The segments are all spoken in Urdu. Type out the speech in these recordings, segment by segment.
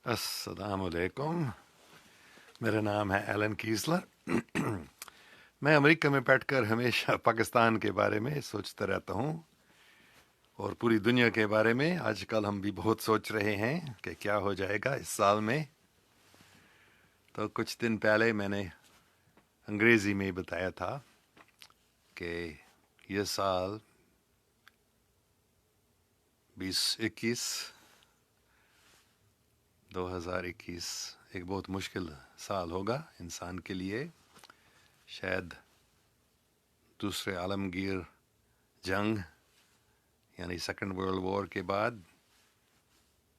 السلام علیکم. میرا نام ہے ایلن کیسلر. میں امریکہ میں بیٹھ کر ہمیشہ پاکستان کے بارے میں سوچتا رہتا ہوں اور پوری دنیا کے بارے میں. آج کل ہم بھی بہت سوچ رہے ہیں کہ کیا ہو جائے گا اس سال میں. تو کچھ دن پہلے میں نے انگریزی میں بتایا تھا کہ یہ سال 2021 ایک بہت مشکل سال ہوگا انسان کے لیے. شاید دوسرے عالمگیر جنگ یعنی سیکنڈ ورلڈ وار کے بعد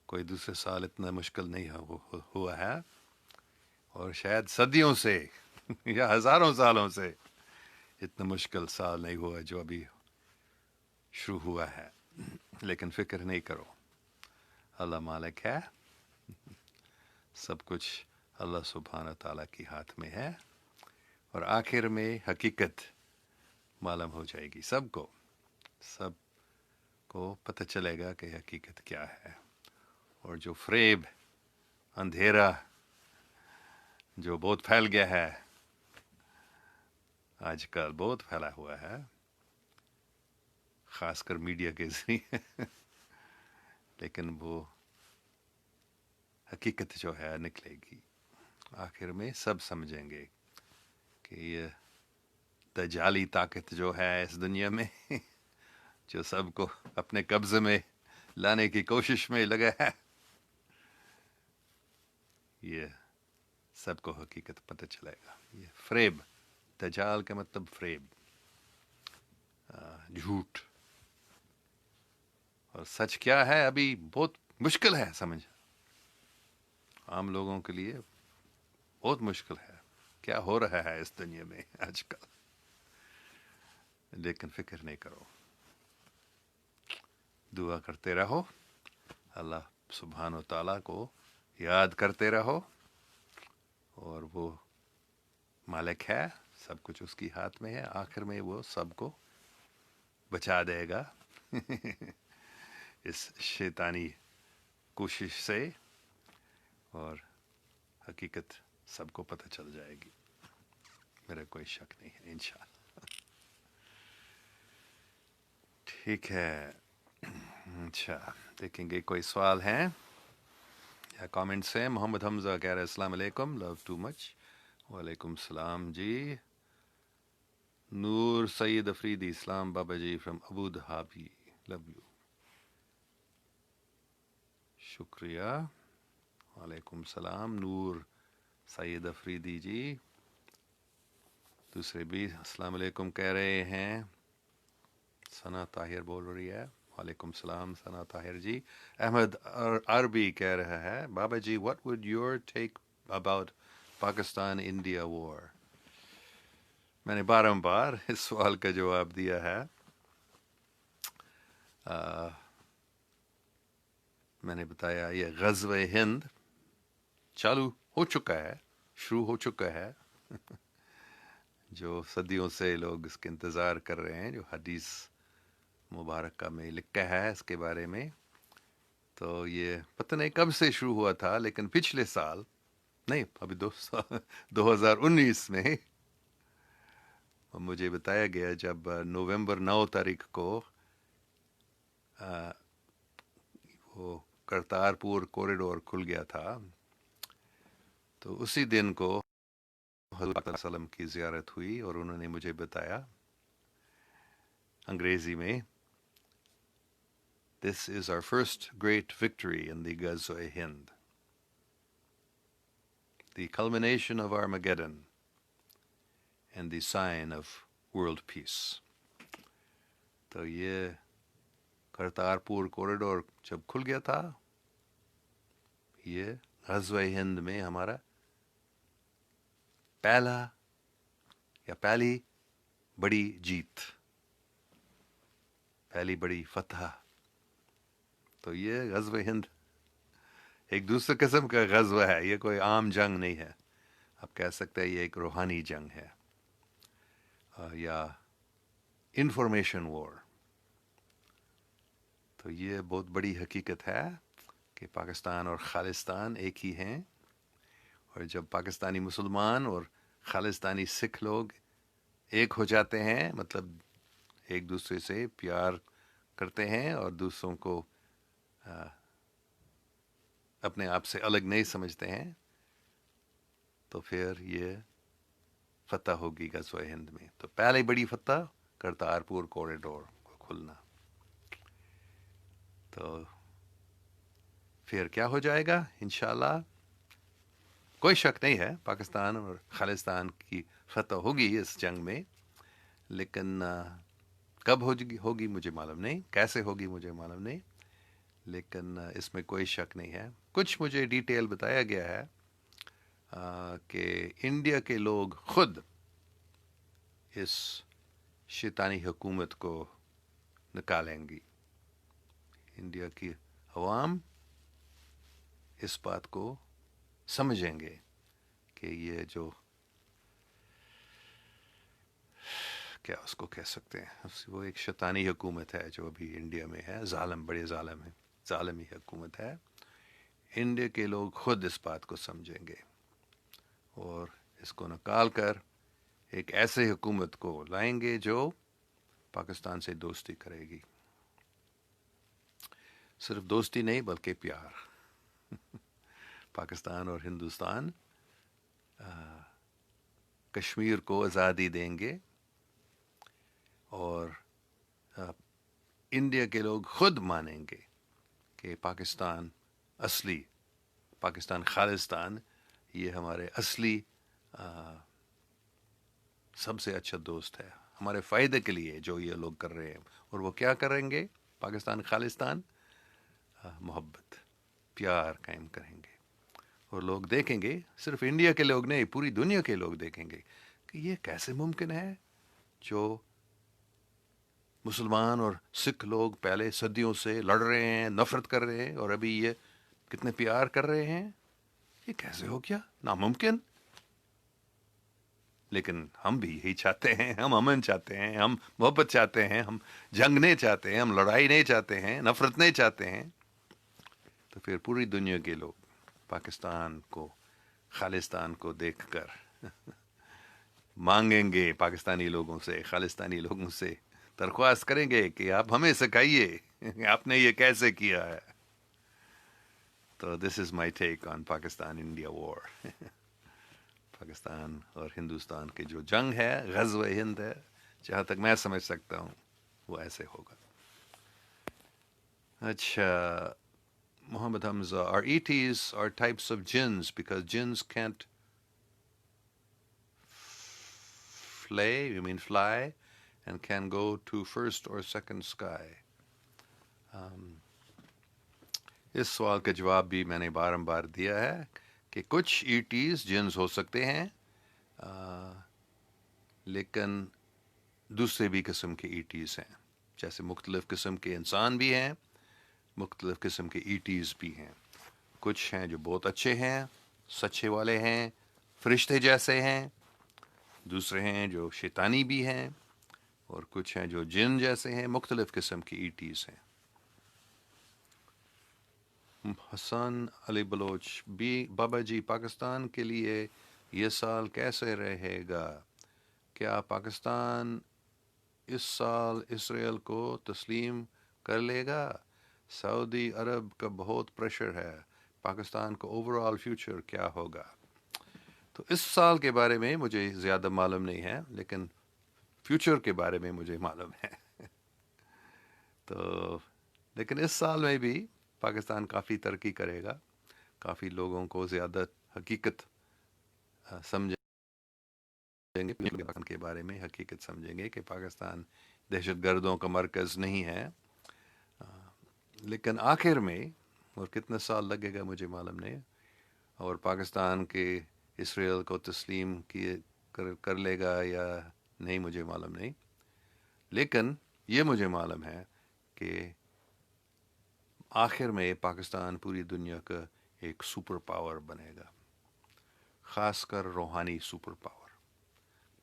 کوئی دوسرے سال اتنا مشکل نہیں ہوا ہے، اور شاید صدیوں سے یا ہزاروں سالوں سے اتنا مشکل سال نہیں ہوا جو ابھی شروع ہوا ہے. لیکن فکر نہیں کرو، اللہ مالک ہے. سب کچھ اللہ سبحانہ تعالیٰ کے ہاتھ میں ہے، اور آخر میں حقیقت معلوم ہو جائے گی. سب کو پتہ چلے گا کہ حقیقت کیا ہے. اور جو فریب، اندھیرا جو بہت پھیل گیا ہے آج کل، بہت پھیلا ہوا ہے خاص کر میڈیا کے ذریعے. لیکن وہ حقیقت جو ہے نکلے گی. آخر میں سب سمجھیں گے کہ یہ دجالی طاقت جو ہے اس دنیا میں جو سب کو اپنے قبضے میں لانے کی کوشش میں لگا ہے، یہ سب کو حقیقت پتہ چلے گا. یہ فریب، دجال کا مطلب فریب، جھوٹ. اور سچ کیا ہے ابھی بہت مشکل ہے سمجھ. عام لوگوں کے لیے بہت مشکل ہے کیا ہو رہا ہے اس دنیا میں آج کل. لیکن فکر نہیں کرو، دعا کرتے رہو، اللہ سبحانہ و تعالیٰ کو یاد کرتے رہو، اور وہ مالک ہے. سب کچھ اس کی ہاتھ میں ہے. آخر میں وہ سب کو بچا دے گا اس شیطانی کوشش سے، اور حقیقت سب کو پتہ چل جائے گی. میرا کوئی شک نہیں ہے انشاءاللہ. ٹھیک ہے. اچھا، دیکھیں گے کوئی سوال ہیں یا کامنٹس ہیں. محمد حمزہ کہہ رہے السلام علیکم، لو ٹو مچ. وعلیکم السلام جی. نور سید Afridi, Islam Baba ji from Abu Dhabi, love you. شکریہ. وعلیکم السلام نور سید افریدی جی. دوسرے بھی السلام علیکم کہہ رہے ہیں. ثنا طاہر بول رہی ہے. وعلیکم السلام ثنا طاہر جی. احمد عربی کہہ رہا ہے Baba ji what would your take about Pakistan India war. میں نے بار اس سوال کا جواب دیا ہے. میں نے بتایا یہ غزوہ ہند چالو ہو چکا ہے، شروع ہو چکا ہے، جو صدیوں سے لوگ اس کے انتظار کر رہے ہیں، جو حدیث مبارکہ میں لکھا ہے اس کے بارے میں. تو یہ پتہ نہیں کب سے شروع ہوا تھا، لیکن پچھلے سال نہیں، ابھی 2019 میں مجھے بتایا گیا جب نومبر 9 کو وہ کرتارپور کوریڈور کھل گیا تھا، تو اسی دن کو حضرت صلی اللہ علیہ وسلم کی زیارت ہوئی، اور انہوں نے مجھے بتایا انگریزی میں This is our first great victory in the Ghazwa Hind, the culmination of Armageddon and the sign of world peace. تو یہ کرتارپور کوریڈور جب کھل گیا تھا، یہ غزوہ ہند میں ہمارا پہلی بڑی جیت، پہلی بڑی فتح. تو یہ غزوہ ہند ایک دوسرے قسم کا غزوہ ہے، یہ کوئی عام جنگ نہیں ہے. آپ کہہ سکتے ہیں یہ ایک روحانی جنگ ہے، یا انفارمیشن وار. تو یہ بہت بڑی حقیقت ہے. کہ پاکستان اور خالستان ایک ہی ہیں، اور جب پاکستانی مسلمان اور خالستانی سکھ لوگ ایک ہو جاتے ہیں، مطلب ایک دوسرے سے پیار کرتے ہیں اور دوسروں کو اپنے آپ سے الگ نہیں سمجھتے ہیں، تو پھر یہ فتح ہوگی غزوہ ہند میں. تو پہلے بڑی فتح کرتارپور کوریڈور کو کھلنا. تو پھر کیا ہو جائے گا انشاءاللہ؟ کوئی شک نہیں ہے پاکستان اور خالستان کی فتح ہوگی اس جنگ میں، لیکن کب ہوگی مجھے معلوم نہیں، کیسے ہوگی مجھے معلوم نہیں، لیکن اس میں کوئی شک نہیں ہے. کچھ مجھے ڈیٹیل بتایا گیا ہے کہ انڈیا کے لوگ خود اس شیطانی حکومت کو نکالیں گی. انڈیا کی عوام اس بات کو سمجھیں گے کہ یہ جو کیا اس کو کہہ سکتے ہیں، وہ ایک شیطانی حکومت ہے جو ابھی انڈیا میں ہے، ظالم، بڑے ظالم ہے، ظالمی حکومت ہے. انڈیا کے لوگ خود اس بات کو سمجھیں گے اور اس کو نکال کر ایک ایسے حکومت کو لائیں گے جو پاکستان سے دوستی کرے گی. صرف دوستی نہیں بلکہ پیار. پاکستان اور ہندوستان کشمیر کو آزادی دیں گے اور انڈیا کے لوگ خود مانیں گے کہ پاکستان اصلی، پاکستان خالستان یہ ہمارے اصلی سب سے اچھا دوست ہے، ہمارے فائدے کے لیے جو یہ لوگ کر رہے ہیں. اور وہ کیا کریں گے؟ پاکستان خالستان محبت، پیار قائم کریں گے. اور لوگ دیکھیں گے، صرف انڈیا کے لوگ نہیں، پوری دنیا کے لوگ دیکھیں گے کہ یہ کیسے ممکن ہے جو مسلمان اور سکھ لوگ پہلے صدیوں سے لڑ رہے ہیں، نفرت کر رہے ہیں، اور ابھی یہ کتنے پیار کر رہے ہیں. یہ کیسے ہو گیا؟ ناممکن. لیکن ہم بھی یہی چاہتے ہیں، ہم امن چاہتے ہیں، ہم محبت چاہتے ہیں، ہم جنگ نہیں چاہتے ہیں، ہم لڑائی نہیں چاہتے ہیں، نفرت نہیں چاہتے ہیں. تو پھر پوری دنیا کے لوگ پاکستان کو، خالستان کو دیکھ کر مانگیں گے، پاکستانی لوگوں سے، خالستانی لوگوں سے درخواست کریں گے کہ آپ ہمیں سکھائیے آپ نے یہ کیسے کیا ہے. تو دس از مائی ٹیک آن پاکستان انڈیا وار. پاکستان اور ہندوستان کی جو جنگ ہے، غزوہ ہند ہے، جہاں تک میں سمجھ سکتا ہوں وہ ایسے ہوگا. اچھا Muhammad Hamza, are ETs are types of jinns because jinns can't fly and can go to first or second sky. اس سوال کا جواب بھی میں نے بارمبار دیا ہے کہ کچھ ETs جنس ہو سکتے ہیں، لیکن دوسرے بھی قسم کے ETs ہیں. جیسے مختلف قسم کے انسان بھی ہیں، مختلف قسم کے ETs بھی ہیں. کچھ ہیں جو بہت اچھے ہیں، سچے والے ہیں، فرشتے جیسے ہیں. دوسرے ہیں جو شیطانی بھی ہیں، اور کچھ ہیں جو جن جیسے ہیں. مختلف قسم کی ETs ہیں. حسن علی بلوچ بھی، بابا جی پاکستان کے لیے یہ سال کیسے رہے گا؟ کیا پاکستان اس سال اسرائیل کو تسلیم کر لے گا؟ سعودی عرب کا بہت پریشر ہے، پاکستان کو اوور آل فیوچر کیا ہوگا؟ تو اس سال کے بارے میں مجھے زیادہ معلوم نہیں ہے، لیکن فیوچر کے بارے میں مجھے معلوم ہے. تو لیکن اس سال میں بھی پاکستان کافی ترقی کرے گا، کافی لوگوں کو زیادہ حقیقت سمجھیں گے پاکستان کے بارے میں، حقیقت سمجھیں گے کہ پاکستان دہشت گردوں کا مرکز نہیں ہے. لیکن آخر میں، اور کتنا سال لگے گا مجھے معلوم نہیں، اور پاکستان کے اسرائیل کو تسلیم کر لے گا یا نہیں مجھے معلوم نہیں، لیکن یہ مجھے معلوم ہے کہ آخر میں پاکستان پوری دنیا کا ایک سپر پاور بنے گا، خاص کر روحانی سپر پاور.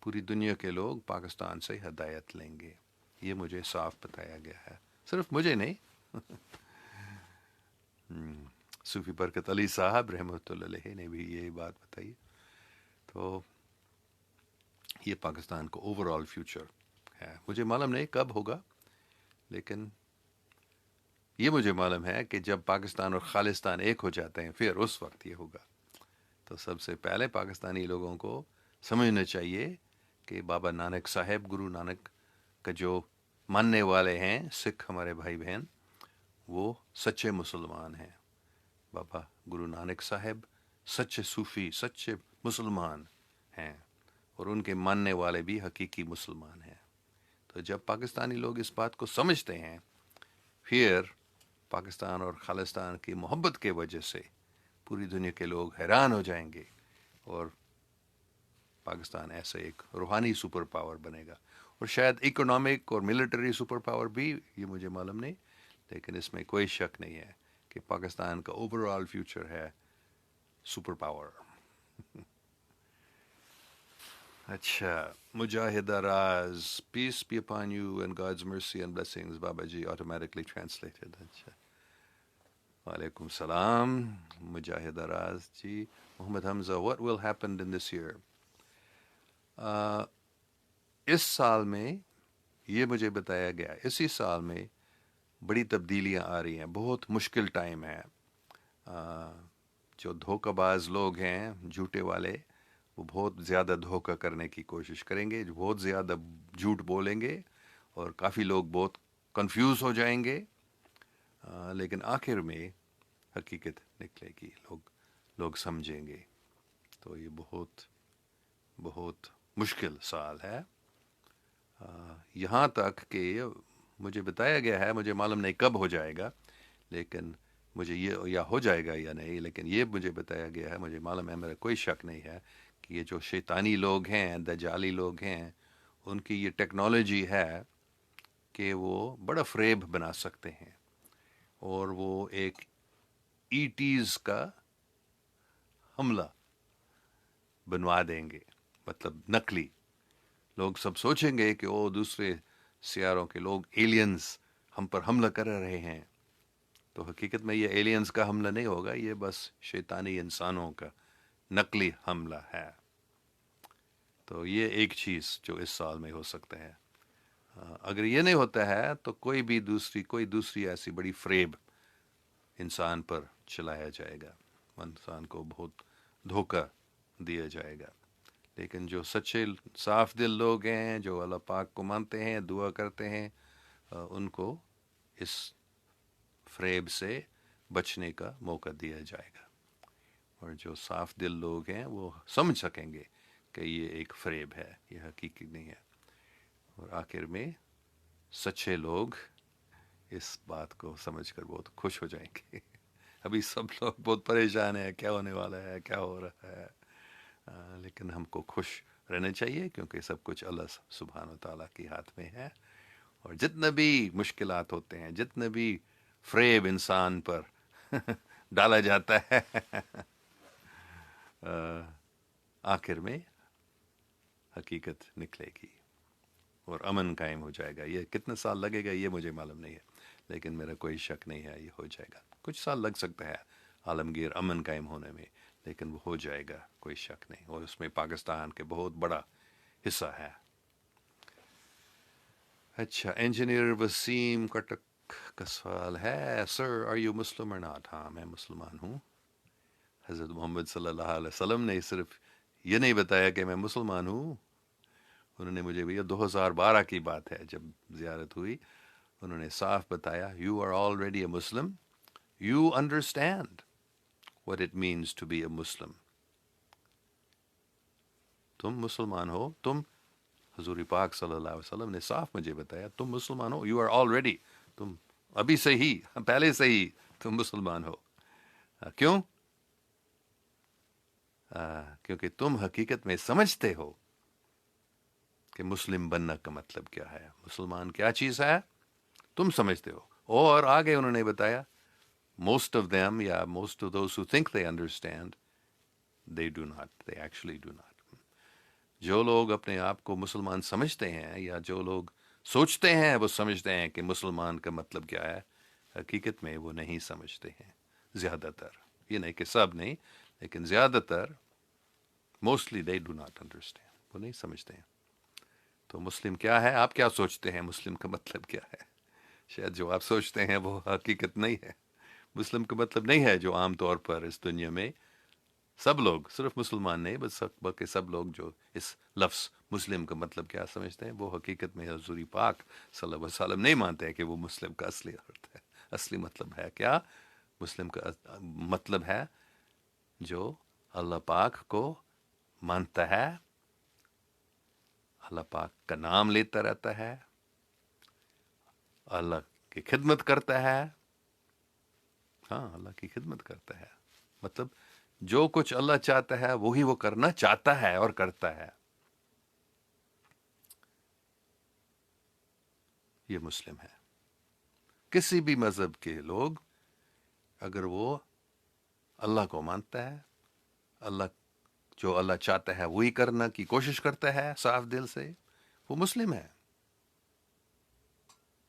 پوری دنیا کے لوگ پاکستان سے ہدایت لیں گے، یہ مجھے صاف بتایا گیا ہے، صرف مجھے نہیں. صوفی برکت علی صاحب رحمۃ اللہ علیہ نے بھی یہی بات بتائی. تو یہ پاکستان کا اوور آل فیوچر ہے. مجھے معلوم نہیں کب ہوگا، لیکن یہ مجھے معلوم ہے کہ جب پاکستان اور خالستان ایک ہو جاتے ہیں پھر اس وقت یہ ہوگا. تو سب سے پہلے پاکستانی لوگوں کو سمجھنا چاہیے کہ بابا نانک صاحب، گرو نانک کا جو ماننے والے ہیں سکھ ہمارے بھائی بہن، وہ سچے مسلمان ہیں. بابا گرو نانک صاحب سچے صوفی، سچے مسلمان ہیں، اور ان کے ماننے والے بھی حقیقی مسلمان ہیں. تو جب پاکستانی لوگ اس بات کو سمجھتے ہیں پھر پاکستان اور خالستان کی محبت کے وجہ سے پوری دنیا کے لوگ حیران ہو جائیں گے، اور پاکستان ایسے ایک روحانی سپر پاور بنے گا. اور شاید اکنامک اور ملٹری سپر پاور بھی، یہ مجھے معلوم نہیں، لیکن اس میں کوئی شک نہیں ہے کہ پاکستان کا اوور آل فیوچر ہے سپر پاور. اچھا، Mujahid Raz, peace be upon you and God's mercy and blessings بابا جی آٹومیٹکلی ٹرانسلیٹڈ. اچھا، وعلیکم السلام مجاہد راز جی. محمد حمزہ، what will happen in this year؟ اس سال میں یہ مجھے بتایا گیا اسی سال میں بڑی تبدیلیاں آ رہی ہیں. بہت مشکل ٹائم ہے. جو دھوکہ باز لوگ ہیں، جھوٹے والے، وہ بہت زیادہ دھوکہ کرنے کی کوشش کریں گے، بہت زیادہ جھوٹ بولیں گے، اور کافی لوگ بہت کنفیوز ہو جائیں گے. لیکن آخر میں حقیقت نکلے گی، لوگ سمجھیں گے. تو یہ بہت بہت مشکل سال ہے. یہاں تک کہ مجھے بتایا گیا ہے، مجھے معلوم نہیں کب ہو جائے گا، لیکن مجھے یہ یا ہو جائے گا یا نہیں، لیکن یہ مجھے بتایا گیا ہے، مجھے معلوم ہے، میرا کوئی شک نہیں ہے کہ یہ جو شیطانی لوگ ہیں، دجالی لوگ ہیں، ان کی یہ ٹیکنالوجی ہے کہ وہ بڑا فریب بنا سکتے ہیں، اور وہ ایک ایٹیز کا حملہ بنوا دیں گے. مطلب نقلی لوگ سب سوچیں گے کہ وہ دوسرے سیاروں کے لوگ، ایلینز ہم پر حملہ کر رہے ہیں. تو حقیقت میں یہ ایلینز کا حملہ نہیں ہوگا، یہ بس شیطانی انسانوں کا نقلی حملہ ہے. تو یہ ایک چیز جو اس سال میں ہو سکتا ہے. اگر یہ نہیں ہوتا ہے تو کوئی دوسری ایسی بڑی فریب انسان پر چلایا جائے گا، انسان کو بہت دھوکہ دیا جائے گا. لیکن جو سچے صاف دل لوگ ہیں، جو اللہ پاک کو مانتے ہیں، دعا کرتے ہیں، ان کو اس فریب سے بچنے کا موقع دیا جائے گا. اور جو صاف دل لوگ ہیں وہ سمجھ سکیں گے کہ یہ ایک فریب ہے، یہ حقیقی نہیں ہے. اور آخر میں سچے لوگ اس بات کو سمجھ کر بہت خوش ہو جائیں گے. ابھی سب لوگ بہت پریشان ہیں، کیا ہونے والا ہے، کیا ہو رہا ہے. لیکن ہم کو خوش رہنا چاہیے، کیونکہ سب کچھ اللہ سبحانہ و تعالیٰ کے ہاتھ میں ہے. اور جتنے بھی مشکلات ہوتے ہیں، جتنے بھی فریب انسان پر ڈالا جاتا ہے، آخر میں حقیقت نکلے گی اور امن قائم ہو جائے گا. یہ کتنے سال لگے گا یہ مجھے معلوم نہیں ہے، لیکن میرا کوئی شک نہیں ہے یہ ہو جائے گا. کچھ سال لگ سکتا ہے عالمگیر امن قائم ہونے میں، لیکن وہ ہو جائے گا، کوئی شک نہیں. اور اس میں پاکستان کے بہت بڑا حصہ ہے. اچھا، انجینئر وسیم کٹک کا سوال ہے، سر آر یو مسلم اور ناٹ؟ ہاں، میں مسلمان ہوں. حضرت محمد صلی اللہ علیہ وسلم نے صرف یہ نہیں بتایا کہ میں مسلمان ہوں، انہوں نے مجھے بھی، یہ 2012 کی بات ہے جب زیارت ہوئی، انہوں نے صاف بتایا، you are already a Muslim, you understand what it means to be a Muslim. تم مسلمان ہو، تم، حضور پاک صلی اللہ علیہ وسلم نے صاف مجھے بتایا، تم مسلمان ہو، یو آر آلریڈی، تم ابھی سے ہی، پہلے سے ہی تم مسلمان ہو. کیوں؟ کیونکہ تم حقیقت میں سمجھتے ہو کہ مسلم بننا کا مطلب کیا ہے، مسلمان کیا چیز ہے، تم سمجھتے ہو. اور آگے انہوں نے بتایا، most of them, yeah, most of those who think they understand, they do not, they actually do not. جو لوگ اپنے آپ کو مسلمان سمجھتے ہیں، یا جو لوگ سوچتے ہیں وہ سمجھتے ہیں کہ مسلمان کا مطلب کیا ہے، حقیقت میں وہ نہیں سمجھتے ہیں. زیادہ تر، یہ نہیں کہ سب نہیں، لیکن زیادہ تر mostly they do not understand, وہ نہیں سمجھتے ہیں. تو مسلم کیا ہے؟ آپ کیا سوچتے ہیں مسلم کا مطلب کیا ہے؟ شاید جو آپ سوچتے ہیں وہ حقیقت نہیں ہے. مسلم کا مطلب نہیں ہے جو عام طور پر اس دنیا میں سب لوگ، صرف مسلمان نہیں بس بلکہ سب لوگ جو اس لفظ مسلم کا مطلب کیا سمجھتے ہیں، وہ حقیقت میں حضور پاک صلی اللہ علیہ وسلم نہیں مانتے ہیں کہ وہ مسلم کا اصلی ارتھ ہے. اصلی مطلب ہے کیا؟ مسلم کا مطلب ہے جو اللہ پاک کو مانتا ہے، اللہ پاک کا نام لیتا رہتا ہے، اللہ کی خدمت کرتا ہے. ہاں، اللہ کی خدمت کرتا ہے، مطلب جو کچھ اللہ چاہتا ہے وہی وہ کرنا چاہتا ہے اور کرتا ہے. یہ مسلم ہے. کسی بھی مذہب کے لوگ اگر وہ اللہ کو مانتا ہے، اللہ جو اللہ چاہتا ہے وہی کرنا کی کوشش کرتا ہے صاف دل سے، وہ مسلم ہے.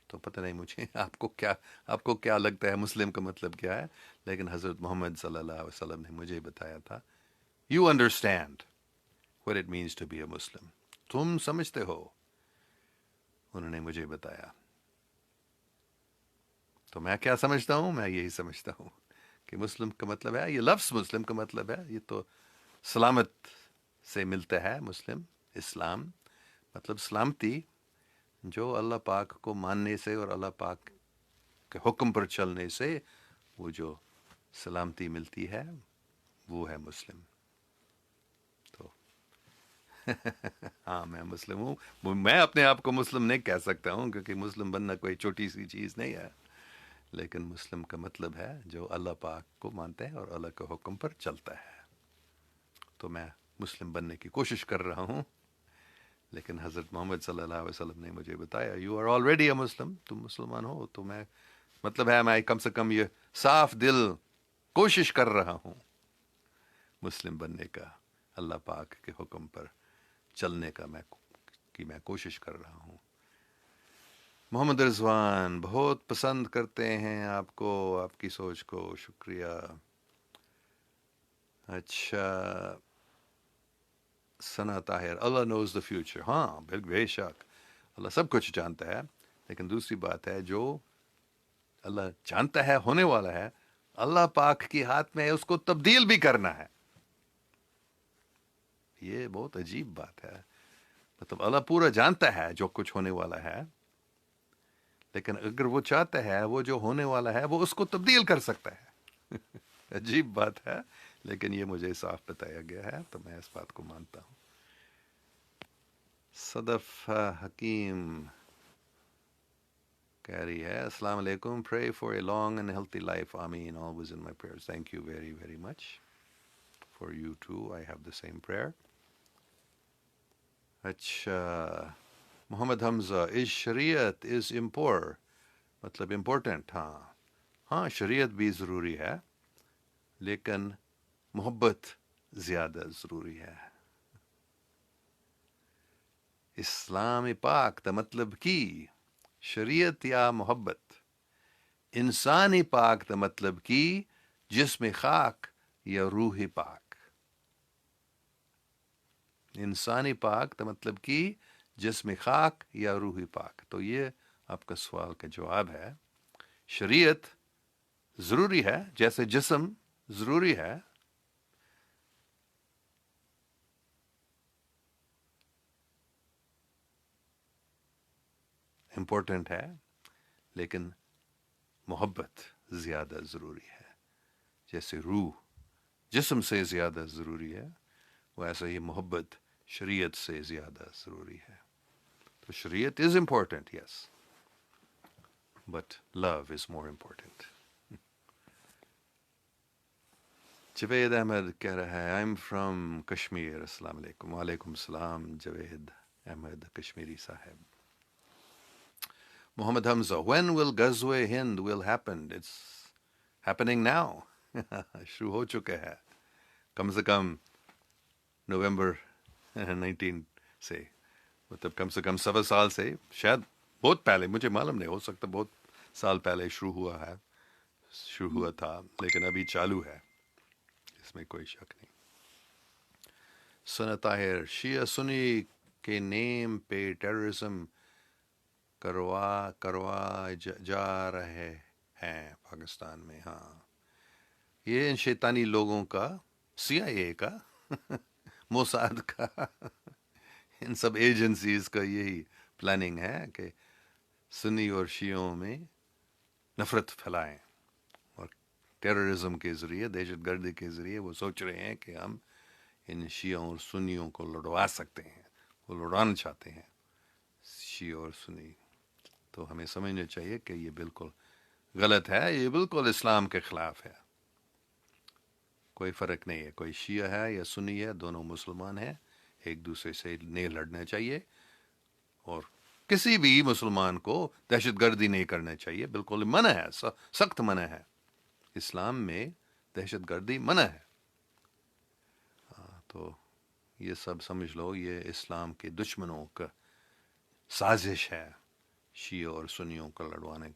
تو پتہ نہیں مجھے آپ کو کیا لگتا ہے مسلم کا مطلب کیا ہے، لیکن حضرت محمد صلی اللہ علیہ وسلم نے مجھے بتایا تھا. You understand what it means to be a Muslim. تم سمجھتے ہو، انہوں نے مجھے بتایا. تو میں کیا سمجھتا ہوں؟ میں یہی سمجھتا ہوں کہ مسلم کا مطلب ہے، یہ لفظ مسلم کا مطلب ہے، یہ تو سلامت سے ملتا ہے. مسلم، اسلام مطلب سلامتی، جو اللہ پاک کو ماننے سے اور اللہ پاک کے حکم پر چلنے سے وہ جو سلامتی ملتی ہے وہ ہے مسلم. تو ہاں، میں مسلم ہوں. میں اپنے آپ کو مسلم نہیں کہہ سکتا ہوں کیونکہ مسلم بننا کوئی چھوٹی سی چیز نہیں ہے، لیکن مسلم کا مطلب ہے جو اللہ پاک کو مانتا ہے اور اللہ کے حکم پر چلتا ہے. تو میں مسلم بننے کی کوشش کر رہا ہوں، لیکن حضرت محمد صلی اللہ علیہ وسلم نے مجھے بتایا یو آر آلریڈی اے مسلم، تم مسلمان ہو. تو میں مطلب ہے میں کم سے کم یہ صاف دل کوشش کر رہا ہوں مسلم بننے کا، اللہ پاک کے حکم پر چلنے کا میں کوشش کر رہا ہوں. محمد رضوان بہت پسند کرتے ہیں آپ کو، آپ کی سوچ کو، شکریہ. اچھا، ثنا طاہر، اللہ نوز دا فیوچر. ہاں بے شک اللہ سب کچھ جانتا ہے، لیکن دوسری بات ہے جو اللہ جانتا ہے ہونے والا ہے، اللہ پاک کے ہاتھ میں ہے اس کو تبدیل بھی کرنا ہے. یہ بہت عجیب بات ہے. مطلب اللہ پورا جانتا ہے جو کچھ ہونے والا ہے، لیکن اگر وہ چاہتا ہے وہ جو ہونے والا ہے وہ اس کو تبدیل کر سکتا ہے. عجیب بات ہے، لیکن یہ مجھے صاف بتایا گیا ہے تو میں اس بات کو مانتا ہوں. صدف حکیم کہہ رہی ہے السلام علیکم، pray for a long and healthy life, آمین, always in my prayers. Thank you very very much. For you too, I have the same prayer. اچھا، محمد حمزہ، is شریعت is مطلب امپورٹنٹ. ہاں شریعت بھی ضروری ہے، لیکن محبت زیادہ ضروری ہے. اسلام پاک دا مطلب کی شریعت یا محبت، انسانی پاک دا مطلب کی جسم خاک یا روح پاک. انسانی پاک دا مطلب کی جسم خاک یا روح پاک. تو یہ آپ کا سوال کا جواب ہے. شریعت ضروری ہے جیسے جسم ضروری ہے، امپورٹنٹ ہے، لیکن محبت زیادہ ضروری ہے. جیسے روح جسم سے زیادہ ضروری ہے، ویسے ہی محبت شریعت سے زیادہ ضروری ہے. تو shariat is important, yes, but love is more important. Javed Ahmad کہہ رہا ہے آئی ایم فرام کشمیر. السلام علیکم. وعلیکم السلام جوید احمد کشمیری صاحب. محمد حمزہ، when will غزوہ ہند will happen? It's happening now. شروع ہو چکا ہے کم سے کم نومبر 19 سے، مطلب کم سے کم 7 سال سے، شاید بہت پہلے، مجھے معلوم نہیں، ہو سکتا بہت سال پہلے شروع ہوا ہے. شروع ہوا تھا لیکن ابھی چالو ہے، اس میں کوئی شک نہیں. ثنا طاہر، شیعہ سنی کے نیم پہ ٹیررزم جا رہے ہیں پاکستان میں. ہاں، یہ ان شیطانی لوگوں کا، CIA کا، موساد کا، ان سب ایجنسیز کا یہی پلاننگ ہے کہ سنی اور شیعوں میں نفرت پھیلائیں، اور ٹیررزم کے ذریعے، دہشت گردی کے ذریعے وہ سوچ رہے ہیں کہ ہم ان شیعوں اور سنیوں کو لڑوا سکتے ہیں. وہ لڑانا چاہتے ہیں شیعہ اور سنی. تو ہمیں سمجھنا چاہیے کہ یہ بالکل غلط ہے، یہ بالکل اسلام کے خلاف ہے. کوئی فرق نہیں ہے، کوئی شیعہ ہے یا سنی ہے، دونوں مسلمان ہیں. ایک دوسرے سے نہیں لڑنا چاہیے، اور کسی بھی مسلمان کو دہشت گردی نہیں کرنا چاہیے. بالکل منع ہے، سخت منع ہے. اسلام میں دہشت گردی منع ہے. تو یہ سب سمجھ لو، یہ اسلام کے دشمنوں کا سازش ہے شیعہ اور سنیوں کو لڑوانے.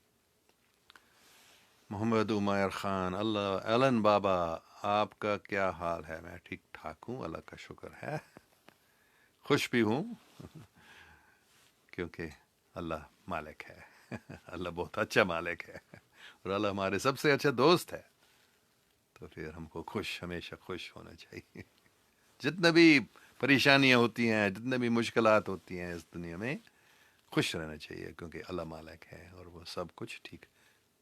محمد عمیر خان، اللہ علن بابا، آپ کا کیا حال ہے؟ میں ٹھیک ٹھاک ہوں، اللہ کا شکر ہے. خوش بھی ہوں کیونکہ اللہ مالک ہے. اللہ بہت اچھا مالک ہے، اور اللہ ہمارے سب سے اچھا دوست ہے. تو پھر ہم کو ہمیشہ خوش ہونا چاہیے. جتنا بھی پریشانیاں ہوتی ہیں، جتنے بھی مشکلات ہوتی ہیں اس دنیا میں، خوش رہنا چاہیے، کیونکہ اللہ مالک ہے اور وہ سب کچھ ٹھیک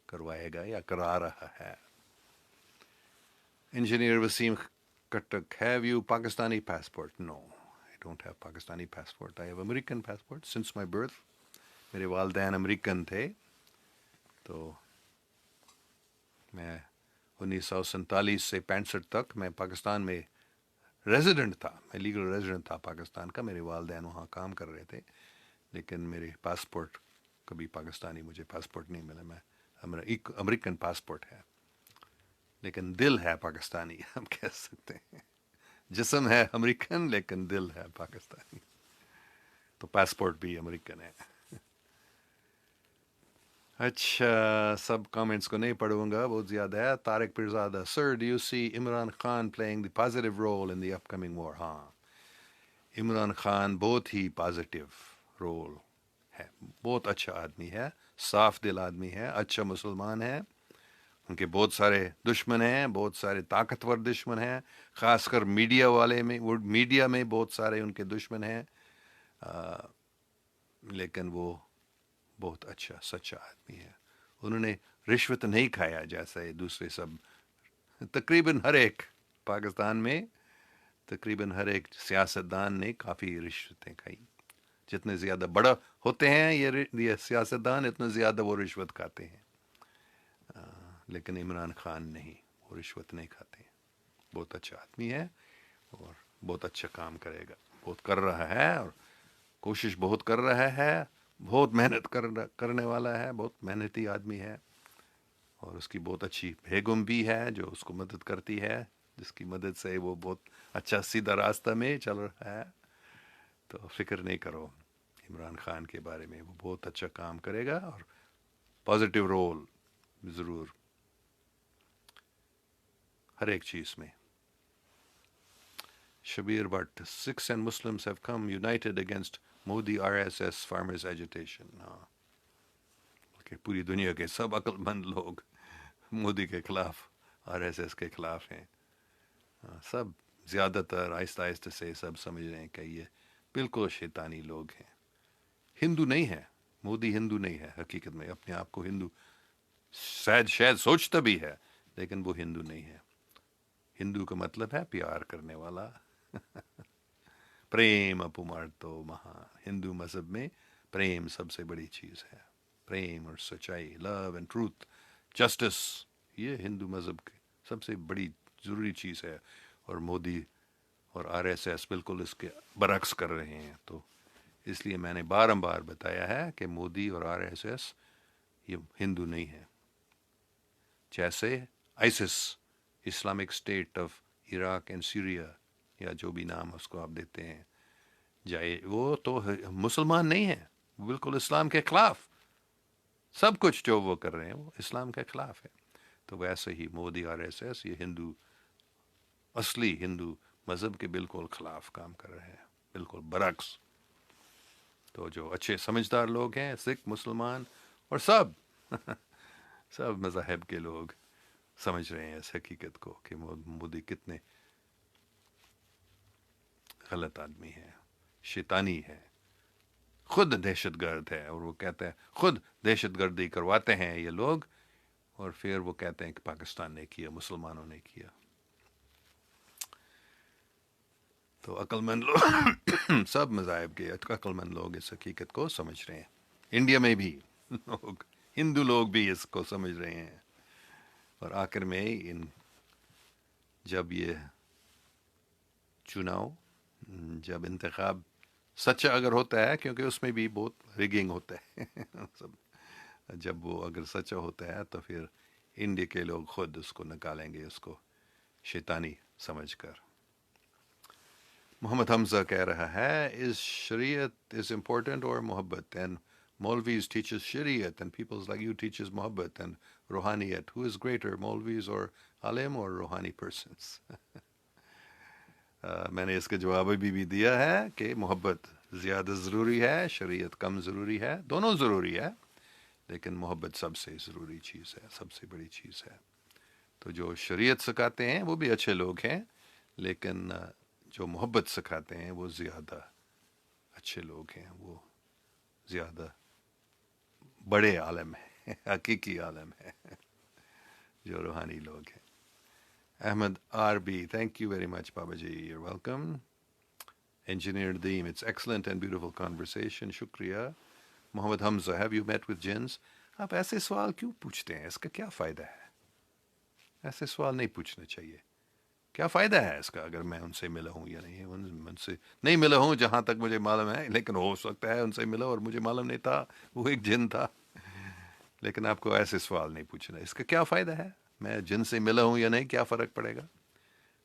کروائے گا یا کرا رہا ہے. Engineer Waseem Kattak, have you Pakistani passport? No, I don't have Pakistani passport. I have American passport since my birth. میرے والدین امریکن تھے، تو میں 1947 سے 65 تک میں پاکستان میں ریزیڈنٹ تھا. میں لیگل ریزیڈنٹ تھا پاکستان کا. میرے والدین وہاں کام کر رہے تھے، لیکن میرے پاسپورٹ کبھی پاکستانی مجھے پاسپورٹ نہیں ملا. میں امریکن پاسپورٹ ہے، لیکن دل ہے پاکستانی. ہم کہہ سکتے ہیں جسم ہے امریکن لیکن دل ہے پاکستانی. تو پاسپورٹ بھی امریکن ہے. اچھا، سب کامنٹس کو نہیں پڑھوں گا، بہت زیادہ ہے. Tariq Pirzada, sir do you see Imran Khan playing the positive role in the upcoming war? ہاں، عمران خان بہت ہی پازیٹیو رول ہے. بہت اچھا آدمی ہے، صاف دل آدمی ہے، اچھا مسلمان ہے. ان کے بہت سارے دشمن ہیں، بہت سارے طاقتور دشمن ہیں، خاص کر میڈیا والے میں، میڈیا میں بہت سارے ان کے دشمن ہیں. لیکن وہ بہت اچھا سچا آدمی ہے. انہوں نے رشوت نہیں کھایا جیسے دوسرے سب. تقریباً ہر ایک پاکستان میں، تقریباً ہر ایک سیاستدان نے کافی رشوتیں کھائی. جتنے زیادہ بڑا ہوتے ہیں یہ سیاستدان، اتنا زیادہ وہ رشوت کھاتے ہیں. لیکن عمران خان نہیں، وہ رشوت نہیں کھاتے ہیں. بہت اچھا آدمی ہے اور بہت اچھا کام کرے گا. بہت کر رہا ہے اور کوشش بہت کر رہا ہے. بہت محنت کرنے والا ہے، بہت محنتی آدمی ہے. اور اس کی بہت اچھی بیگم بھی ہے جو اس کو مدد کرتی ہے، جس کی مدد سے وہ بہت اچھا سیدھا راستہ میں چل رہا ہے. تو فکر نہیں کرو عمران خان کے بارے میں، وہ بہت اچھا کام کرے گا اور پازیٹیو رول ضرور ہر ایک چیز میں. Shabbir Butt, Sikhs and Muslims have come united against Modi RSS farmers agitation. ہاں، کہ پوری دنیا کے سب عقل مند لوگ مودی کے خلاف، RSS کے خلاف ہیں. سب زیادہ تر آہستہ آہستہ سے سب سمجھ رہے ہیں کہ یہ بالکل شیطانی لوگ ہیں. ہندو نہیں ہے مودی، ہندو نہیں ہے حقیقت میں. اپنے آپ کو ہندو شاید سوچتا بھی ہے، لیکن وہ ہندو نہیں ہے. ہندو کا مطلب ہے پیار کرنے والا. پریم اپمارتو مہا. ہندو مذہب میں پریم سب سے بڑی چیز ہے. پریم اور سچائی، لو اینڈ ٹروتھ، جسٹس، یہ ہندو مذہب کی سب سے بڑی ضروری چیز ہے. اور مودی اور RSS بالکل اس کے برعکس کر رہے ہیں. تو اس لیے میں نے بار بتایا ہے کہ مودی اور RSS یہ ہندو نہیں ہے. جیسے ISIS، Islamic state of Iraq and Syria, یا جو بھی نام اس کو آپ دیتے ہیں، جائے وہ تو مسلمان نہیں ہے، بالکل اسلام کے خلاف. سب کچھ جو وہ کر رہے ہیں وہ اسلام کے خلاف ہے. تو ویسے ہی مودی آر ایس ایس یہ اصلی ہندو مذہب کے بالکل خلاف کام کر رہے ہیں، بالکل برعکس. تو جو اچھے سمجھدار لوگ ہیں، سکھ، مسلمان اور سب مذاہب کے لوگ سمجھ رہے ہیں اس حقیقت کو کہ مودی کتنے غلط آدمی ہے، شیطانی ہے، خود دہشت گرد ہے. اور وہ کہتے ہیں خود دہشت گردی کرواتے ہیں یہ لوگ، اور پھر وہ کہتے ہیں کہ پاکستان نے کیا، مسلمانوں نے کیا. تو عقل مند لوگ سب مذاہب کے عقل مند لوگ اس حقیقت کو سمجھ رہے ہیں. انڈیا میں بھی لوگ، ہندو لوگ بھی اس کو سمجھ رہے ہیں. اور آخر میں جب یہ چناؤ، جب انتخاب سچا اگر ہوتا ہے، کیونکہ اس میں بھی بہت ریگنگ ہوتا ہے جب وہ اگر سچا ہوتا ہے تو پھر انڈیا کے لوگ خود اس کو نکالیں گے، اس کو شیطانی سمجھ کر. محمد حمزہ کہہ رہا ہے is شریعت is important or محبت, and Maulvis teaches شریعت and people like you teaches محبت and روحانیت. Who is greater, Maulvis or Alam or روحانی persons؟ میں نے اس کا جواب بھی دیا ہے کہ محبت زیادہ ضروری ہے، شریعت کم ضروری ہے. دونوں ضروری ہے لیکن محبت سب سے ضروری چیز ہے، سب سے بڑی چیز ہے. تو جو شریعت سکھاتے ہیں وہ بھی اچھے لوگ ہیں، لیکن جو محبت سکھاتے ہیں وہ زیادہ اچھے لوگ ہیں، وہ زیادہ بڑے عالم ہیں، حقیقی عالم ہیں جو روحانی لوگ ہیں. Ahmad R B, thank you very much بابا جی، you're welcome. Engineer Deem, it's excellent and beautiful conversation. شکریہ. محمد حمزہ، have you met with jinns؟ آپ ایسے سوال کیوں پوچھتے ہیں؟ اس کا کیا فائدہ ہے؟ ایسے سوال نہیں پوچھنا چاہیے. کیا فائدہ ہے اس کا اگر میں ان سے ملا ہوں یا نہیں؟ ان سے نہیں ملا ہوں جہاں تک مجھے معلوم ہے، لیکن ہو سکتا ہے ان سے ملا اور مجھے معلوم نہیں تھا وہ ایک جن تھا. لیکن آپ کو ایسے سوال نہیں پوچھنا. اس کا کیا فائدہ ہے؟ میں جن سے ملا ہوں یا نہیں، کیا فرق پڑے گا؟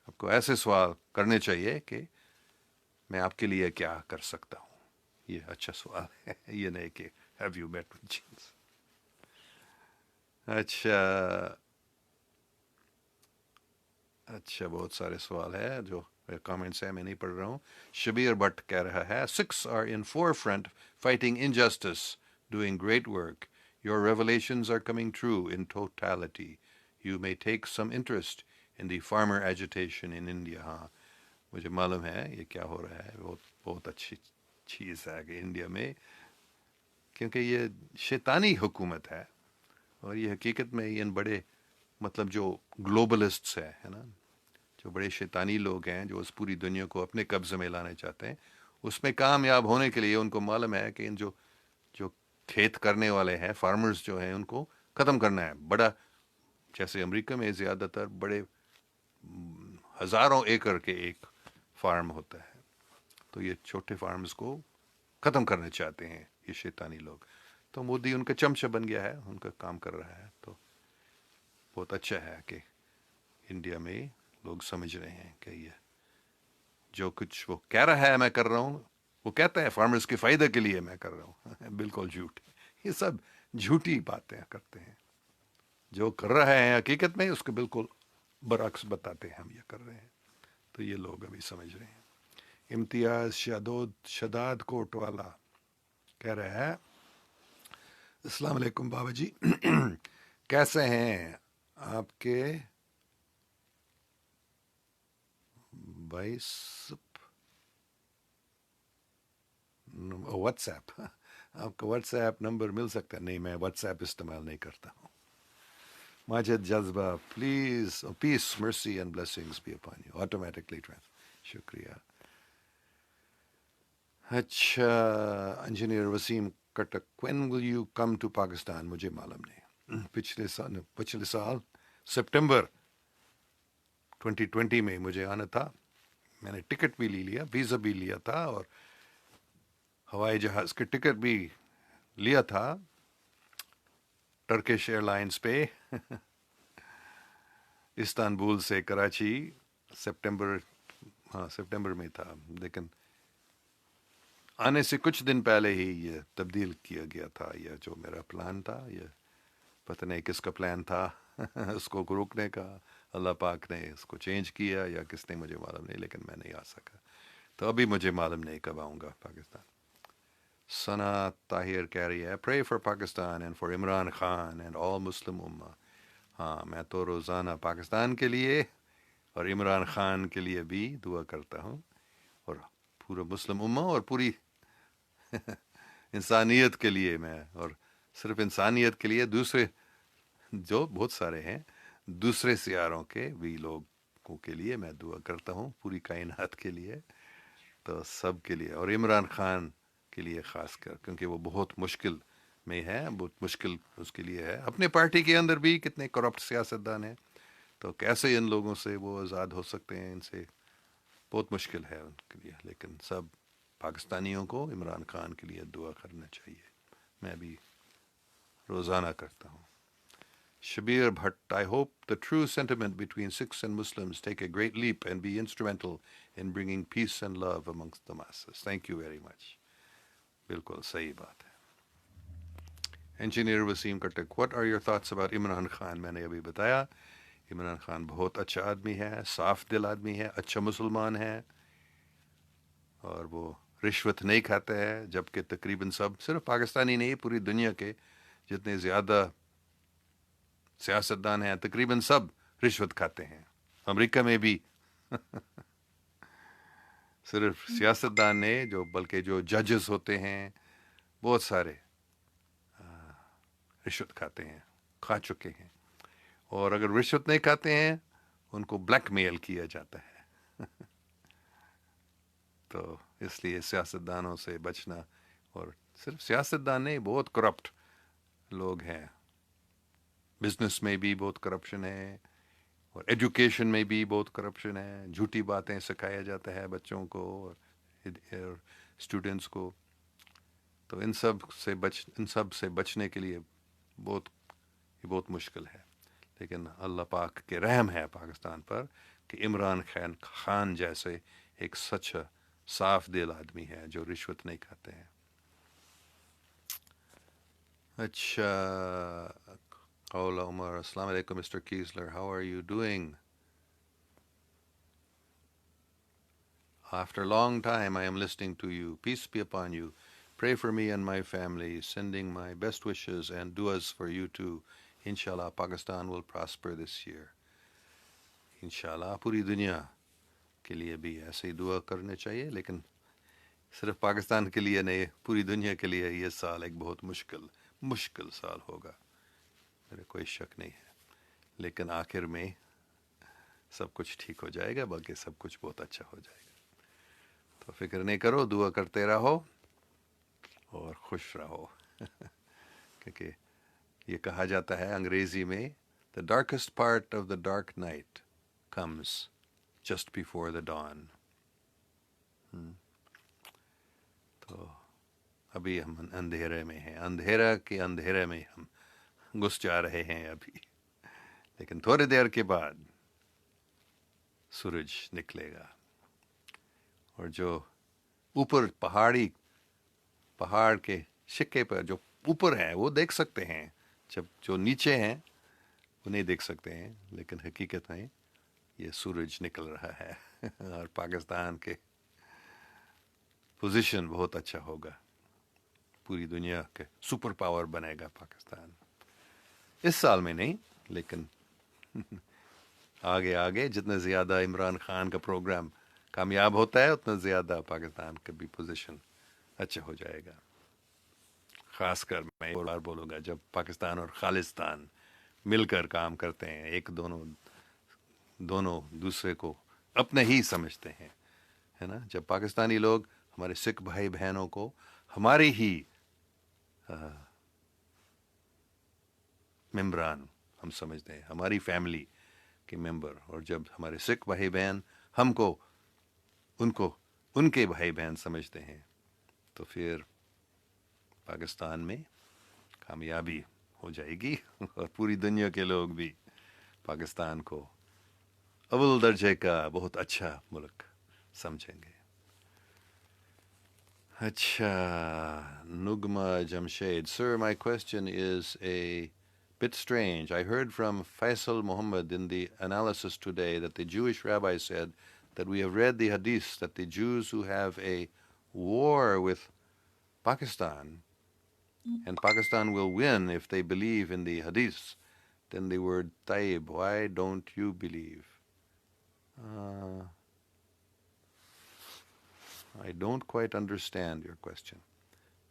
آپ کو ایسے سوال کرنے چاہیے کہ میں آپ کے لیے کیا کر سکتا ہوں. یہ اچھا سوال ہے، یہ نہیں کہ ہیو یو میٹ ود جنس. اچھا بہت سارے سوال ہے جو کامنٹس ہیں، میں نہیں پڑھ رہا ہوں. شبیر بٹ کہہ رہا ہے Sikhs are in forefront fighting injustices doing great work. Your revelations are coming true in totality. You may take some interest in the farmer agitation in India. ہاں مجھے معلوم ہے یہ کیا ہو رہا ہے. بہت اچھی چیز ہے کہ انڈیا میں، کیونکہ یہ شیطانی حکومت ہے، اور یہ حقیقت میں ان بڑے مطلب جو گلوبلسٹس ہے نا، جو بڑے شیطانی لوگ ہیں جو اس پوری دنیا کو اپنے قبضے میں لانا چاہتے ہیں، اس میں کامیاب ہونے کے لیے ان کو معلوم ہے کہ ان جو کھیت کرنے والے ہیں، فارمرز جو ہیں، ان کو ختم کرنا ہے. بڑا جیسے امریکہ میں زیادہ تر بڑے ہزاروں ایکڑ کے ایک فارم ہوتا ہے، تو یہ چھوٹے فارمز کو ختم کرنا چاہتے ہیں یہ شیطانی لوگ. تو مودی ان کا چمچہ بن گیا ہے، ان کا کام کر رہا ہے. تو بہت اچھا ہے کہ انڈیا میں لوگ سمجھ رہے ہیں کہ یہ جو کچھ وہ کہہ رہا ہے میں کر رہا ہوں، وہ کہتا ہے فارمرز کے فائدے کے لیے میں کر رہا ہوں. بالکل جھوٹ. یہ سب جھوٹی باتیں کرتے ہیں. جو کر رہے ہیں حقیقت میں اس کو بالکل برعکس بتاتے ہیں ہم یہ کر رہے ہیں. تو یہ لوگ ابھی سمجھ رہے ہیں. امتیاز شداد کوٹ والا کہہ رہا ہے السلام علیکم بابا جی، کیسے ہیں آپ کے واٹس ایپ؟ آپ کا واٹس ایپ نمبر مل سکتا ہے؟ نہیں، میں واٹس ایپ استعمال نہیں کرتا ہوں. ماجد جذبہ، please peace mercy and blessings be upon you automatically شکریہ. اچھا engineer Waseem Kattak, when will you come to Pakistan? مجھے معلوم نہیں. پچھلے سال سپٹمبر 2020 میں مجھے آنا تھا. میں نے ٹکٹ بھی لیا، ویزا بھی لیا تھا، اور ہوائی جہاز کے ٹکٹ بھی لیا تھا ٹرکش ایئر لائنس پہ استنبول سے کراچی. سپٹمبر میں تھا، لیکن آنے سے کچھ دن پہلے ہی یہ تبدیل کیا گیا تھا. یہ جو میرا پلان تھا، یہ پتہ نہیں کس کا پلان تھا اس کو روکنے کا اللہ پاک نے اس کو چینج کیا یا کس نے مجھے معلوم نہیں، لیکن میں نہیں آ سکا، تو ابھی مجھے معلوم نہیں کب آؤں گا پاکستان. ثنا طاہر کہہ رہی ہے pray for Pakistan and for Imran Khan and all Muslim امہ. ہاں میں تو روزانہ پاکستان کے لیے اور عمران خان کے لیے بھی دعا کرتا ہوں، اور پورا مسلم امہ اور پوری انسانیت کے لیے میں، اور صرف انسانیت کے لیے، دوسرے جو بہت سارے ہیں دوسرے سیاروں کے بھی لوگوں کے لیے میں دعا کرتا ہوں، پوری کائنات کے لیے، تو سب کے لیے، اور عمران خان کے لیے خاص کر، کیونکہ وہ بہت مشکل میں ہے، بہت مشکل اس کے لیے ہے. اپنے پارٹی کے اندر بھی کتنے کرپٹ سیاستدان ہیں، تو کیسے ان لوگوں سے وہ آزاد ہو سکتے ہیں، ان سے بہت مشکل ہے ان کے لیے. لیکن سب پاکستانیوں کو عمران خان کے لیے دعا کرنا چاہیے، میں بھی روزانہ کرتا ہوں. Shabir Bhatt, I hope the true sentiment between Sikhs and Muslims take a great leap and be instrumental in bringing peace and love amongst the masses. Thank you very much. بالکل صحیح بات ہے. Engineer Waseem Kattak, what are your thoughts about Imran Khan? میں نے ابھی بتایا عمران خان بہت اچھا آدمی ہے، صاف دل آدمی ہے، اچھا مسلمان ہے، اور وہ رشوت نہیں کھاتا ہے، جبکہ تقریباً سب، صرف پاکستانی نہیں پوری دنیا کے جتنے زیادہ سیاستدان ہیں تقریباً سب رشوت کھاتے ہیں. امریکہ میں بھی صرف سیاستدان نے جو، بلکہ جو ججز ہوتے ہیں بہت سارے رشوت کھاتے ہیں، کھا چکے ہیں، اور اگر رشوت نہیں کھاتے ہیں ان کو بلیک میل کیا جاتا ہے. تو اس لیے سیاستدانوں سے بچنا، اور صرف سیاستدان نہیں بہت کرپٹ لوگ ہیں، بزنس میں بھی بہت کرپشن ہے، اور ایجوکیشن میں بھی بہت کرپشن ہے، جھوٹی باتیں سکھایا جاتا ہے بچوں کو اور اسٹوڈنٹس کو. تو ان سب سے بچنے کے لیے یہ بہت مشکل ہے. لیکن اللہ پاک کے رحم ہے پاکستان پر کہ عمران خان جیسے ایک سچا صاف دل آدمی ہے جو رشوت نہیں کھاتے ہیں. اچھا قول عمر, السلام علیکم mister Kessler, how are you doing? After a long time I am listening to you. Peace be upon you. Pray for me and my family, sending my best wishes and duas for you too. Inshallah Pakistan will prosper this year. انشاءاللہ پوری دنیا کے لیے بھی ایسے ہی دعا کرنے چاہیے، لیکن صرف پاکستان کے لیے نہیں، پوری دنیا کے لیے یہ سال ایک بہت مشکل سال ہوگا، میرے کوئی شک نہیں ہے. لیکن آخر میں سب کچھ ٹھیک ہو جائے گا، بلکہ سب کچھ بہت اچھا ہو جائے گا. تو فکر نہیں کرو، دعا کرتے رہو اور خوش رہو. کیونکہ یہ کہا جاتا ہے انگریزی میں the darkest part of the dark night comes just before the dawn. تو ابھی ہم اندھیرے میں ہیں، اندھیرے میں ہم گھس جا رہے ہیں ابھی، لیکن تھوڑی دیر کے بعد سورج نکلے گا. اور جو اوپر پہاڑ کے شکے پر جو اوپر ہیں وہ دیکھ سکتے ہیں، جب جو نیچے ہیں وہ نہیں دیکھ سکتے ہیں. لیکن حقیقت میں یہ سورج نکل رہا ہے اور پاکستان کے پوزیشن بہت اچھا ہوگا، پوری دنیا کے سپر پاور بنے گا پاکستان. اس سال میں نہیں، لیکن آگے جتنا زیادہ عمران خان کا پروگرام کامیاب ہوتا ہے اتنا زیادہ پاکستان کا بھی پوزیشن اچھا ہو جائے گا. خاص کر میں بار بولوں گا جب پاکستان اور خالصتان مل کر کام کرتے ہیں، ایک دونوں دوسرے کو اپنے ہی سمجھتے ہیں، ہے نا. جب پاکستانی لوگ ہمارے سکھ بھائی بہنوں کو ہماری ہی ممبران ہم سمجھتے ہیں، ہماری فیملی کے ممبر، اور جب ہمارے سکھ بھائی بہن ہم کو ان کے بھائی بہن سمجھتے ہیں، تو پھر پاکستان میں کامیابی ہو جائے گی اور پوری دنیا کے لوگ بھی پاکستان کو اول درجے کا بہت اچھا ملک سمجھیں گے. اچھا نغمہ Jamshed, sir, my question is a bit strange. I heard from Faisal Muhammad in the analysis today that the Jewish rabbi said that we have read the hadith that the Jews who have a war with Pakistan, and Pakistan will win if they believe in the hadith, then the word Taib, why don't you believe? I don't quite understand your question.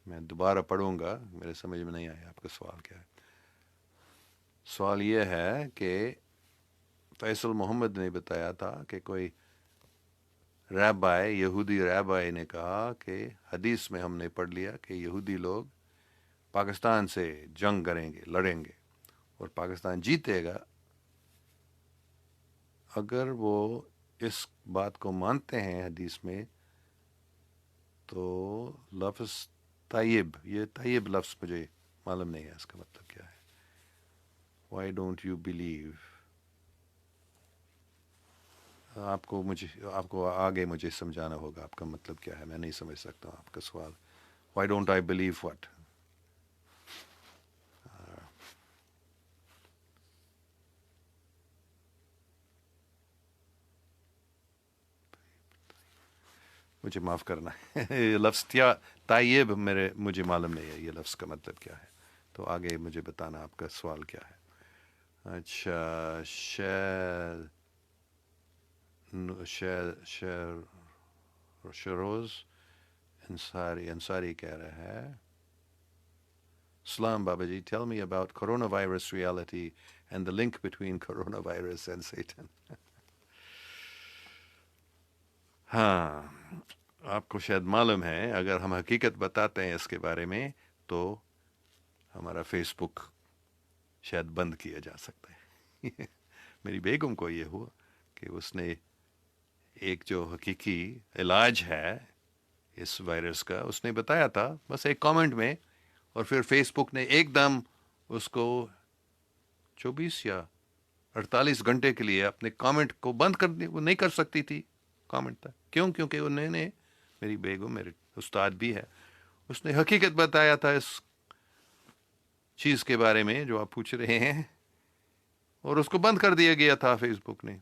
میں دوبارہ پڑھوں گا, میرے سمجھ میں نہیں آیا آپ کا سوال کیا ہے. سوال یہ ہے کہ فیصل محمد نے بتایا تھا کہ کوئی رابائی, یہودی رابائی نے کہا کہ حدیث میں ہم نے پڑھ لیا کہ یہودی لوگ پاکستان سے جنگ کریں گے, لڑیں گے, اور پاکستان جیتے گا. اگر وہ اس بات کو مانتے ہیں حدیث میں, تو لفظ طیب, یہ طیب لفظ مجھے معلوم نہیں ہے اس کا مطلب کیا ہے. وائی ڈونٹ یو بلیو, آپ کو آگے مجھے سمجھانا ہوگا آپ کا مطلب کیا ہے, میں نہیں سمجھ سکتا ہوں آپ کا سوال. Why don't I believe what? مجھے معاف کرنا ہے لفظ طیب مجھے معلوم نہیں ہے یہ لفظ کا مطلب کیا ہے, تو آگے مجھے بتانا آپ کا سوال کیا ہے. اچھا, شروز انصاری کہہ رہا ہے, Salam Babaji, tell me about coronavirus reality and the link between coronavirus and Satan. ہاں, آپ کو شاید معلوم ہے, اگر ہم حقیقت بتاتے ہیں اس کے بارے میں تو ہمارا فیس بک شاید بند کیا جا سکتا ہے. میری بیگم کو یہ ہوا کہ اس نے ایک جو حقیقی علاج ہے اس وائرس کا اس نے بتایا تھا بس ایک کامنٹ میں, اور پھر فیس بک نے ایک دم اس کو 24 یا 48 گھنٹے کے لیے اپنے کامنٹ کو بند کر دی. وہ نہیں کر سکتی تھی کامنٹ تھا. کیوں؟ کیونکہ انہوں نے, میری بیگم میرے استاد بھی ہے, اس نے حقیقت بتایا تھا اس چیز کے بارے میں جو آپ پوچھ رہے ہیں, اور اس کو بند کر دیا گیا تھا فیس بک نے.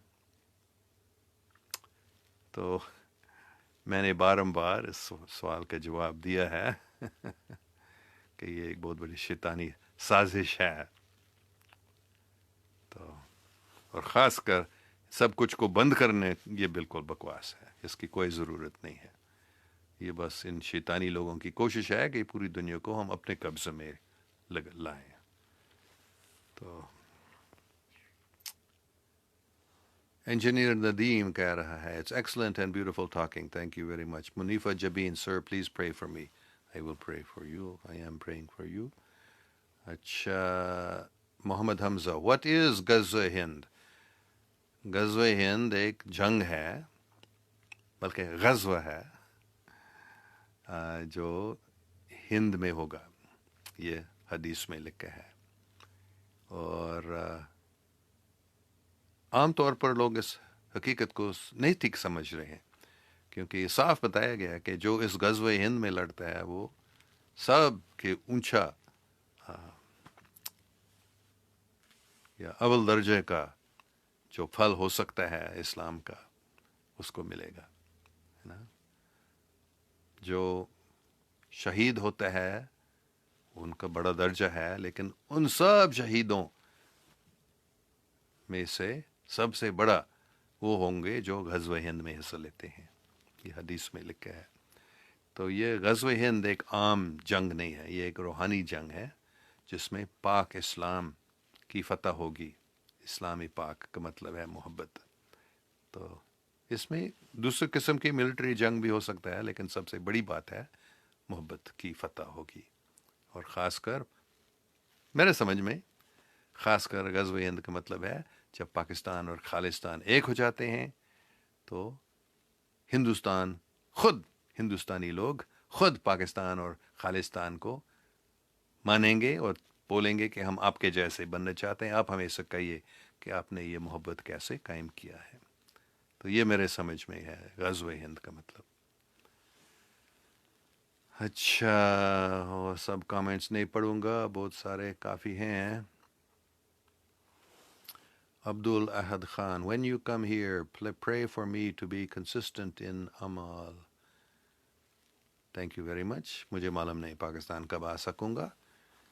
تو میں نے بارمبار اس سوال کا جواب دیا ہے کہ یہ ایک بہت بڑی شیطانی سازش ہے. تو اور خاص کر سب کچھ کو بند کرنے, یہ بالکل بکواس ہے, اس کی کوئی ضرورت نہیں ہے. یہ بس ان شیطانی لوگوں کی کوشش ہے کہ پوری دنیا کو ہم اپنے قبضے میں لائیں. تو انجینئر ندیم کہہ رہا ہے, it's excellent and beautiful talking, thank you very much. Munifa Jabeen, sir please pray for me. I will pray for you, I am praying for you. اچھا, محمد حمزہ, واٹ از غزوہ ہند؟ غزوہ ہند ایک جنگ ہے, بلکہ غزوہ ہے, جو ہند میں ہوگا, یہ حدیث میں لکھا ہے. اور عام طور پر لوگ اس حقیقت کو نہیں ٹھیک سمجھ رہے ہیں, کیونکہ یہ صاف بتایا گیا ہے کہ جو اس غزوہ ہند میں لڑتا ہے وہ سب کے اونچا یا اول درجے کا جو پھل ہو سکتا ہے اسلام کا اس کو ملے گا, ہے نا. جو شہید ہوتا ہے ان کا بڑا درجہ ہے, لیکن ان سب شہیدوں میں سے سب سے بڑا وہ ہوں گے جو غزوہ ہند میں حصہ لیتے ہیں, یہ حدیث میں لکھا ہے. تو یہ غزوہ ہند ایک عام جنگ نہیں ہے, یہ ایک روحانی جنگ ہے جس میں پاک اسلام کی فتح ہوگی. اسلامی پاک کا مطلب ہے محبت. تو اس میں دوسرے قسم کی ملٹری جنگ بھی ہو سکتا ہے, لیکن سب سے بڑی بات ہے محبت کی فتح ہوگی. اور خاص کر میرے سمجھ میں خاص کر غزوہ ہند کا مطلب ہے جب پاکستان اور خالصتان ایک ہو جاتے ہیں تو ہندوستانی لوگ خود پاکستان اور خالصتان کو مانیں گے اور بولیں گے کہ ہم آپ کے جیسے بننا چاہتے ہیں, آپ ہمیں سے کہیے کہ آپ نے یہ محبت کیسے قائم کیا ہے. تو یہ میرے سمجھ میں ہے غزوہ ہند کا مطلب. اچھا, اور سب کامنٹس نہیں پڑھوں گا, بہت سارے کافی ہیں. Abdul Ahad Khan, when you come here, pray for me to be consistent in amal. Thank you very much. مجھے معلوم نہیں پاکستان کب آ سکوں گا،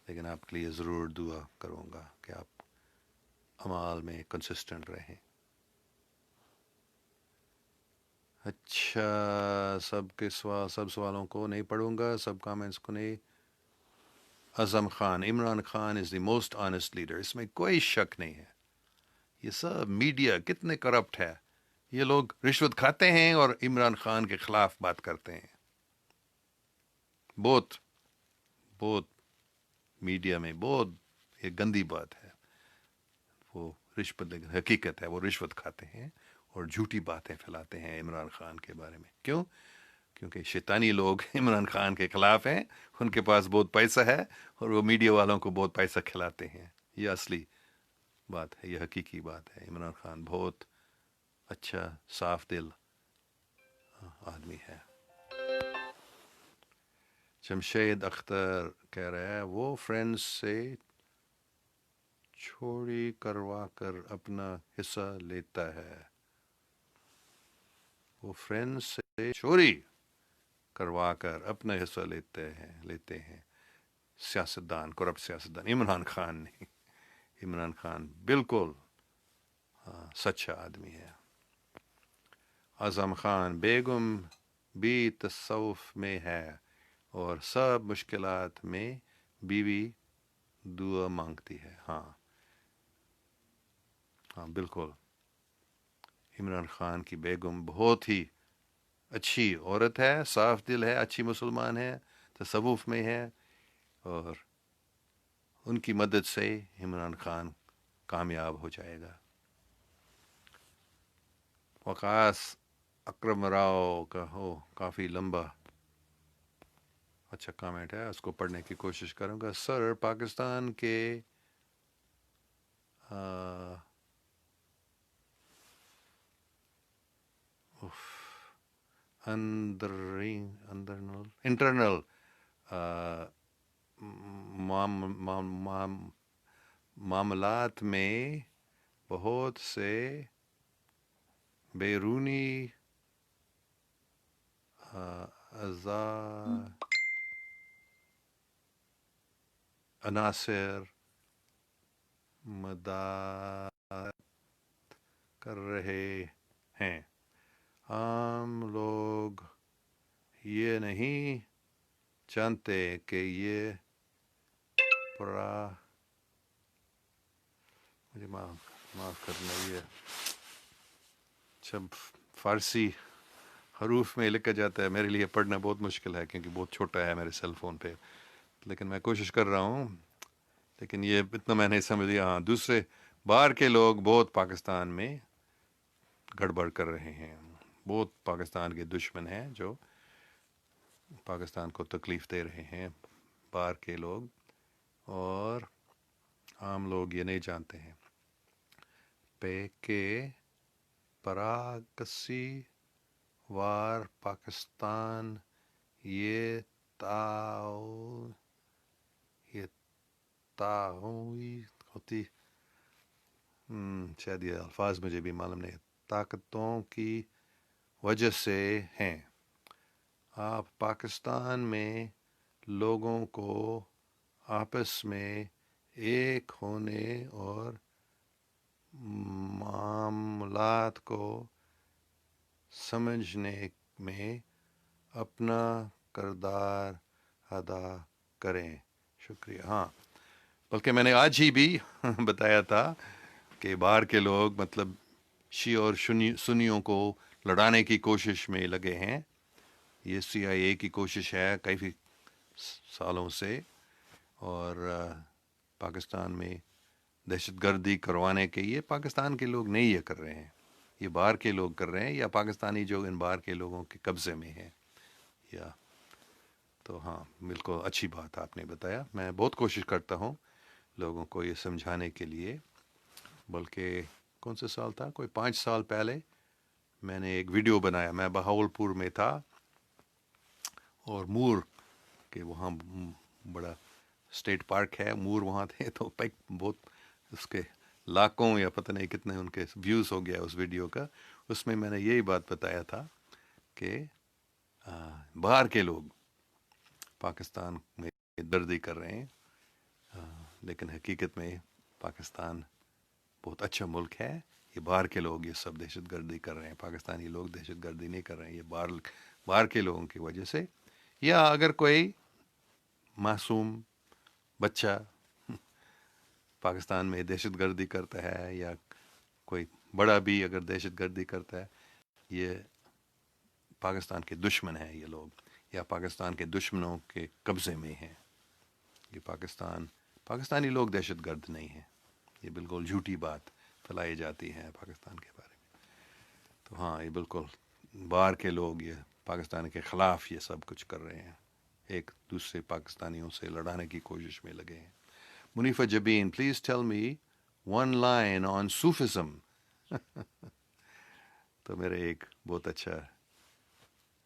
لیکن آپ کے لیے ضرور دعا کروں گا کہ آپ اعمال میں کنسسٹنٹ رہیں. اچھا، سب سوالوں کو نہیں پڑھوں گا، سب کامنٹس کو نہیں. اعظم خان، عمران خان از دی موسٹ آنیسٹ لیڈر. اس میں کوئی شک نہیں ہے. یہ سب میڈیا کتنے کرپٹ ہے. یہ لوگ رشوت کھاتے ہیں اور عمران خان کے خلاف بات کرتے ہیں. بہت بہت میڈیا میں بہت یہ گندی بات ہے. وہ رشوت، حقیقت ہے وہ رشوت کھاتے ہیں اور جھوٹی باتیں پھیلاتے ہیں عمران خان کے بارے میں. کیوں؟ کیونکہ شیطانی لوگ عمران خان کے خلاف ہیں، ان کے پاس بہت پیسہ ہے اور وہ میڈیا والوں کو بہت پیسہ کھلاتے ہیں. یہ اصلی بات ہے، یہ حقیقی بات ہے. عمران خان بہت اچھا صاف دل آدمی ہے. جمشید اختر کہہ رہا ہے وہ فرینڈز سے چوری کروا کر اپنا حصہ لیتا ہے. وہ فرینڈ سے چوری کروا کر اپنا حصہ لیتے ہیں سیاستدان، کرپٹ سیاستدان. عمران خان نہیں، عمران خان بالکل سچا آدمی ہے. اعظم خان، بیگم بھی تصوف میں ہے اور سب مشکلات میں بیوی دعا مانگتی ہے. ہاں بالکل. عمران خان کی بیگم بہت ہی اچھی عورت ہے، صاف دل ہے، اچھی مسلمان ہے، تصوف میں ہے، اور ان کی مدد سے عمران خان کامیاب ہو جائے گا. وقاص اکرم راؤ کا کافی لمبا اچھا کامنٹ ہے، اس کو پڑھنے کی کوشش کروں گا. سر، پاکستان کے انٹرنل معاملات میں بہت سے بیرونی عناصر مداخلت کر رہے ہیں. عام لوگ یہ نہیں جانتے کہ یہ مجھے معاف کرنا، یہ جب فارسی حروف میں لکھا جاتا ہے میرے لیے پڑھنا بہت مشکل ہے کیونکہ بہت چھوٹا ہے میرے سیل فون پہ، لیکن میں کوشش کر رہا ہوں. لیکن یہ اتنا میں نہیں سمجھ لیا. ہاں، دوسرے باہر کے لوگ بہت پاکستان میں گڑبڑ کر رہے ہیں. بہت پاکستان کے دشمن ہیں جو پاکستان کو تکلیف دے رہے ہیں، باہر کے لوگ، اور عام لوگ یہ نہیں جانتے ہیں کہ پراگسی وار پاکستان یہ ہوتی شاید یہ الفاظ مجھے بھی معلوم نہیں، طاقتوں کی وجہ سے ہیں. آپ پاکستان میں لوگوں کو آپس میں ایک ہونے اور معاملات کو سمجھنے میں اپنا کردار ادا کریں. شکریہ. ہاں، بلکہ میں نے آج ہی بھی بتایا تھا کہ باہر کے لوگ مطلب شیعہ اور سنیوں کو لڑانے کی کوشش میں لگے ہیں. یہ CIA کی کوشش ہے کئی سالوں سے، اور پاکستان میں دہشت گردی کروانے کے یہ پاکستان کے لوگ نہیں یہ کر رہے ہیں، یہ باہر کے لوگ کر رہے ہیں، یا پاکستانی جو ان باہر کے لوگوں کے قبضے میں ہیں. یا تو ہاں، بالکل اچھی بات آپ نے بتایا. میں بہت کوشش کرتا ہوں لوگوں کو یہ سمجھانے کے لیے. بلکہ کون سے سال تھا، کوئی 5 سال پہلے میں نے ایک ویڈیو بنایا. میں بہاولپور میں تھا اور مور کہ وہاں بڑا اسٹیٹ پارک ہے، مور وہاں تھے، تو بہت اس کے لاکھوں یا پتہ نہیں کتنے ان کے ویوز ہو گیا اس ویڈیو کا. اس میں نے یہی بات بتایا تھا کہ باہر کے لوگ پاکستان میں دردی کر رہے ہیں، لیکن حقیقت میں پاکستان بہت اچھا ملک ہے. یہ باہر کے لوگ یہ سب دہشت گردی کر رہے ہیں، پاکستانی لوگ دہشت گردی نہیں کر رہے ہیں، یہ باہر کے لوگوں کی وجہ سے. یا اگر کوئی معصوم بچہ پاکستان میں دہشت گردی کرتا ہے، یا کوئی بڑا بھی اگر دہشت گردی کرتا ہے، یہ پاکستان کے دشمن ہیں یہ لوگ، یا پاکستان کے دشمنوں کے قبضے میں ہیں. یہ پاکستانی لوگ دہشت گرد نہیں ہیں. یہ بالکل جھوٹی بات پھیلائی جاتی ہے پاکستان کے بارے میں. تو ہاں، یہ بالکل باہر کے لوگ یہ پاکستان کے خلاف یہ سب کچھ کر رہے ہیں، ایک دوسرے پاکستانیوں سے لڑانے کی کوشش میں لگے ہیں. Munifa Jabeen, please tell me one line on Sufism. تو میرے ایک بہت اچھا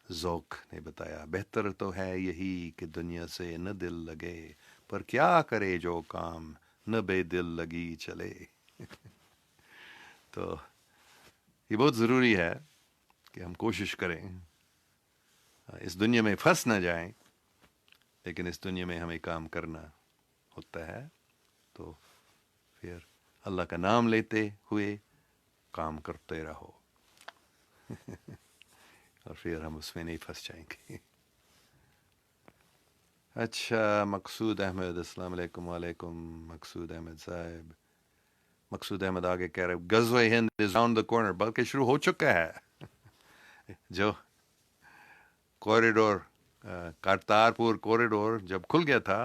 ذوق نے بتایا، بہتر تو ہے یہی کہ دنیا سے نہ دل لگے، پر کیا کرے جو کام نہ بے دل لگی چلے. تو یہ بہت ضروری ہے کہ ہم کوشش کریں، اس دنیا میں پھنس نہ جائیں، لیکن اس دنیا میں ہمیں کام کرنا ہوتا ہے. تو پھر اللہ کا نام لیتے ہوئے کام کرتے رہو اور پھر ہم اس میں نہیں پھنس جائیں گے. اچھا، مقصود احمد، السلام علیکم. وعلیکم. مقصود احمد صاحب، مقصود احمد آگے کہہ رہے غزوہ ہند از راؤنڈ دا کارنر، بلکہ شروع ہو چکا ہے. جو کوریڈور، کرتارپور کوریڈور جب کھل گیا تھا،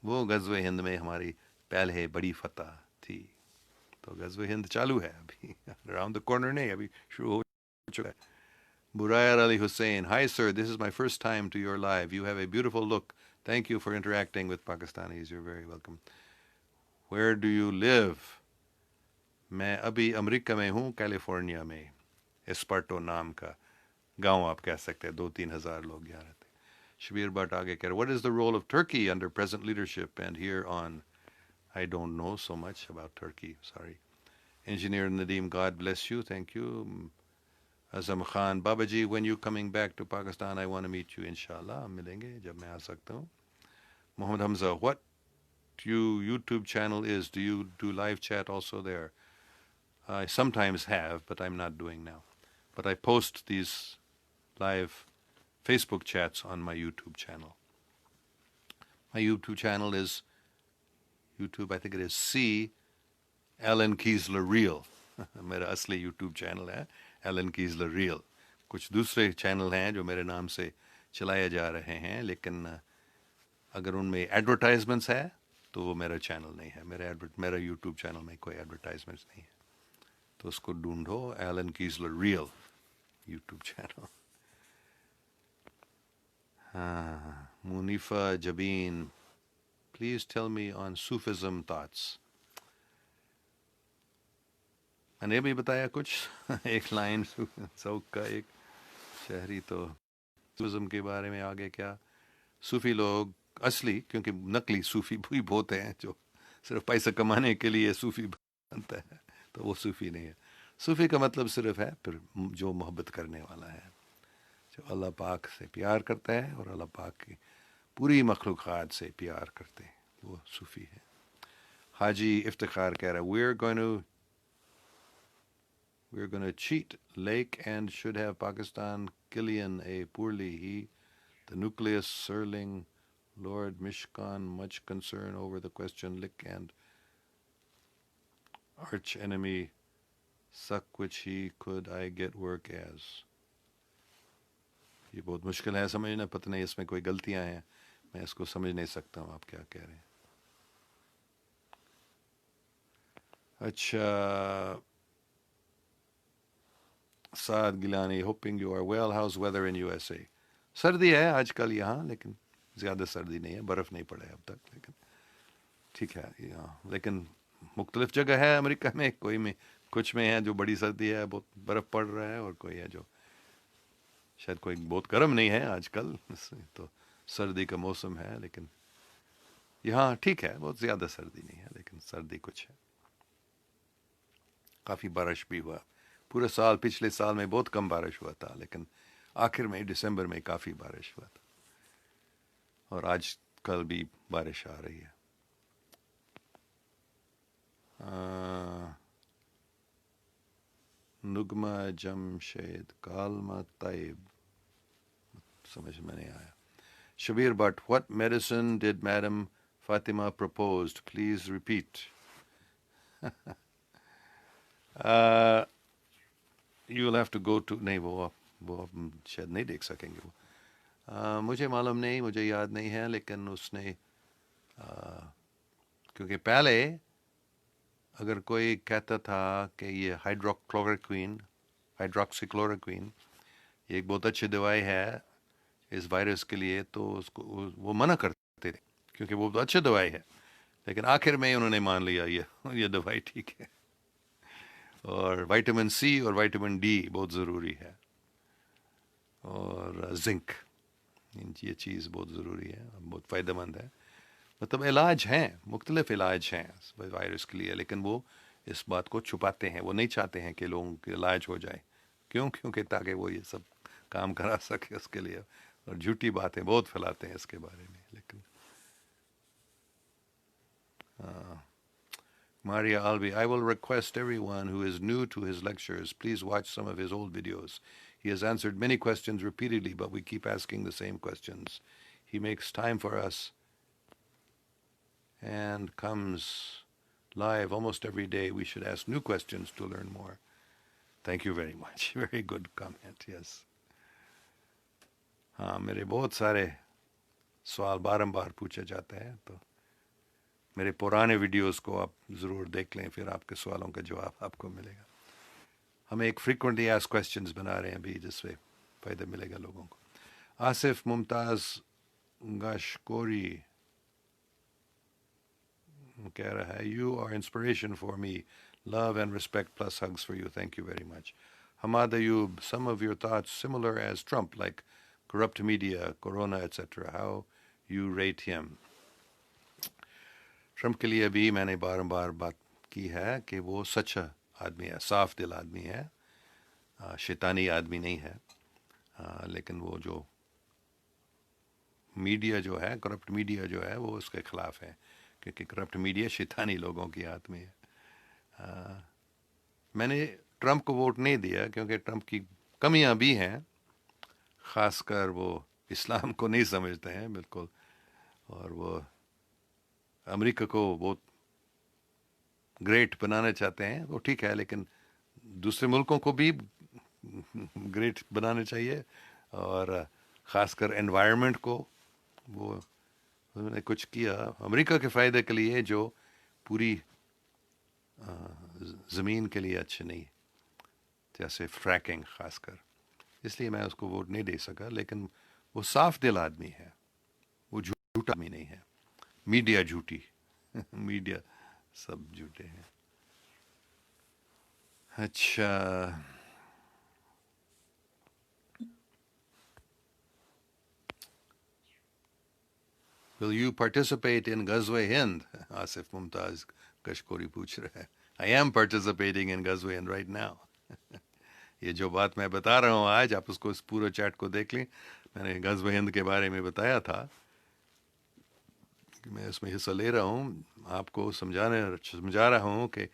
وہ غزوہ ہند میں ہماری پہلے بڑی فتح تھی. تو غزوہ ہند چالو ہے ابھی، راؤنڈ دا کارنر نہیں، ابھی شروع ہو چکا ہے. Burair Ali Hussain, hi sir, this is my first time to your live. You have a beautiful look. Thank you for interacting with Pakistanis. You're very welcome. Where do you live? میں ابھی امریکہ میں ہوں، کیلیفورنیا میں، اسپرٹو نام کا گاؤں آپ کہہ سکتے ہیں. 2-3 ہزار لوگ یہاں رہتے ہیں. شبیر بٹ آگے کہہ رہے what is the role of Turkey under present leadership and here on. I don't know so much about Turkey, sorry. Engineer Nadeem, God bless you, thank you. Azam Khan, Baba ji, when you coming back to Pakistan, I want to meet you, inshallah. ہم ملیں گے جب میں آ سکتا ہوں. محمد حمزہ, what YouTube channel is? Do you do live chat also there? I sometimes have, but I'm not doing now. But I post these live Facebook chats on my YouTube channel. My YouTube channel is YouTube, I think it is C. Alan Kiesler Real. میرا اصلی یوٹیوب چینل ہے ایلن کیزلر ریل. کچھ دوسرے چینل ہیں جو میرے نام سے چلائے جا رہے ہیں، لیکن اگر ان میں ایڈورٹائزمنٹس ہے تو وہ میرا چینل نہیں ہے. میرا یوٹیوب چینل میں کوئی ایڈورٹائزمنٹس نہیں ہے، تو اس کو ڈھونڈو، Alan Kessler real YouTube channel. ہاں، Munifa Jabeen, please tell me on Sufism thoughts. میں نے بھی بتایا کچھ ایک لائن ذوق کا ایک شہری. تو صوفزم کے بارے میں آگے کیا، صوفی لوگ اصلی، کیونکہ نقلی صوفی بھی بہت ہیں جو صرف پیسہ کمانے کے لیے صوفی بنتا ہے، تو وہ صوفی نہیں ہے. صوفی کا مطلب صرف ہے پھر جو محبت کرنے والا ہے، جو اللہ پاک سے پیار کرتا ہے اور اللہ پاک کی پوری مخلوقات سے پیار کرتے ہیں، وہ صوفی ہے. حاجی افتخار کہہ رہا ہے we're going to cheat Lake and should have Pakistan Killian a poorly he the nucleus Serling Lord Mishkan much concern over the question Lick and arch enemy suck which he could I get work as. یہ بہت مشکل ہے سمجھنا، پتہ نہیں اس میں کوئی غلطیاں ہیں، میں اس کو سمجھ نہیں سکتا ہوں آپ کیا کہہ رہے ہیں. اچھا، Saad Gilani, hoping you are well. How's weather in USA؟ سردی ہے آج کل یہاں، لیکن زیادہ سردی نہیں ہے، برف نہیں پڑے اب تک، لیکن ٹھیک ہے یہاں. لیکن مختلف جگہ ہے امریکہ میں، کوئی میں کچھ میں ہے جو بڑی سردی ہے، بہت برف پڑ رہا ہے، اور کوئی ہے جو شاید کوئی بہت گرم نہیں ہے آج کل. تو سردی کا موسم ہے، لیکن یہاں ٹھیک ہے، بہت زیادہ سردی نہیں ہے، لیکن سردی کچھ ہے. کافی بارش بھی ہوا. پورے سال پچھلے سال میں بہت کم بارش ہوا تھا، لیکن آخر میں دسمبر میں کافی بارش ہوا تھا، اور آج کل بھی بارش آ رہی ہے. نغمہ جمشید کالمہ طیب سمجھ میں نہیں آیا. Shabbir but what medicine did Madam Fatima proposed? Please repeat. You will have to go to نہیں وہ شاید نہیں دیکھ سکیں گے. وہ مجھے معلوم نہیں، مجھے یاد نہیں ہے، لیکن اس نے کیونکہ پہلے اگر کوئی کہتا تھا کہ یہ ہائیڈروکسی کلوروکوین یہ ایک بہت اچھی دوائی ہے اس وائرس کے لیے، تو اس کو وہ منع کرتے تھے کیونکہ وہ بہت اچھی دوائی ہے. لیکن آخر میں انہوں نے مان لیا یہ دوائی ٹھیک ہے. اور وائٹامن سی اور وائٹامن ڈی بہت ضروری ہے، اور زنک، یہ چیز بہت ضروری ہے، بہت فائدہ مند ہے. مطلب علاج ہیں، مختلف علاج ہیں وائرس کے لیے، لیکن وہ اس بات کو چھپاتے ہیں. وہ نہیں چاہتے ہیں کہ لوگوں کے علاج ہو جائے. کیونکہ تاکہ وہ یہ سب کام کرا سکے اس کے لیے، اور جھوٹی باتیں بہت پھیلاتے ہیں اس کے بارے میں. لیکن Maria Albi, I will request everyone who is new to his lectures, please watch some of his old videos. He has answered many questions repeatedly, but we keep asking the same questions. He makes time for us and comes live almost every day. We should ask new questions to learn more. Thank you very much. Very good comment, yes. ہاں، میرے بہت سارے سوال بارمبار پوچھے جاتے ہیں، تو میرے پرانے ویڈیوز کو آپ ضرور دیکھ لیں، پھر آپ کے سوالوں کا جواب آپ کو ملے گا. ہم ایک فریکوینٹلی آس کویسچنز بنا رہے ہیں ابھی، جس سے فائدہ ملے گا لوگوں کو. آصف ممتاز گاشکوری کہہ رہا ہے you are inspiration for me, love and respect plus hugs for you. Thank you very much. Hammad Ayub some of your thoughts similar as Trump like corrupt media, corona, etc. How you rate him? Trump کے لیے بھی میں نے بار بات کی ہے کہ وہ سچا آدمی ہے، صاف دل آدمی ہے، شیطانی آدمی نہیں ہے. لیکن وہ جو میڈیا جو ہے، کرپٹ میڈیا جو ہے، وہ اس کے خلاف ہے، کیونکہ کرپٹ میڈیا شیطانی لوگوں کے ہاتھ میں ہے. میں نے ٹرمپ کو ووٹ نہیں دیا کیونکہ ٹرمپ کی کمیاں بھی ہیں، خاص کر وہ اسلام کو نہیں سمجھتے ہیں بالکل، اور وہ امریکہ کو بہت گریٹ بنانا چاہتے ہیں. وہ ٹھیک ہے، لیکن دوسرے ملکوں کو بھی گریٹ بنانا چاہیے، اور خاص کر انوائرمنٹ کو. وہ انہوں نے کچھ کیا امریکہ کے فائدے کے لیے جو پوری زمین کے لیے اچھے نہیں، جیسے فریکنگ خاص کر. اس لیے میں اس کو ووٹ نہیں دے سکا. لیکن وہ صاف دل آدمی ہے، وہ جھوٹا آدمی نہیں ہے. میڈیا جھوٹی میڈیا سب جھوٹے ہیں. اچھا، will you participate in غزوہ ہند؟ آصف ممتاز کشکوری پوچھ رہا ہے. I am participating in غزوہ ہند right now. یہ جو بات میں بتا رہا ہوں آج، آپ اس کو اس پورے چیٹ کو دیکھ لیں. میں نے غزوہ ہند کے بارے میں بتایا تھا کہ میں اس میں حصہ لے رہا ہوں. آپ کو سمجھا رہا ہوں کہ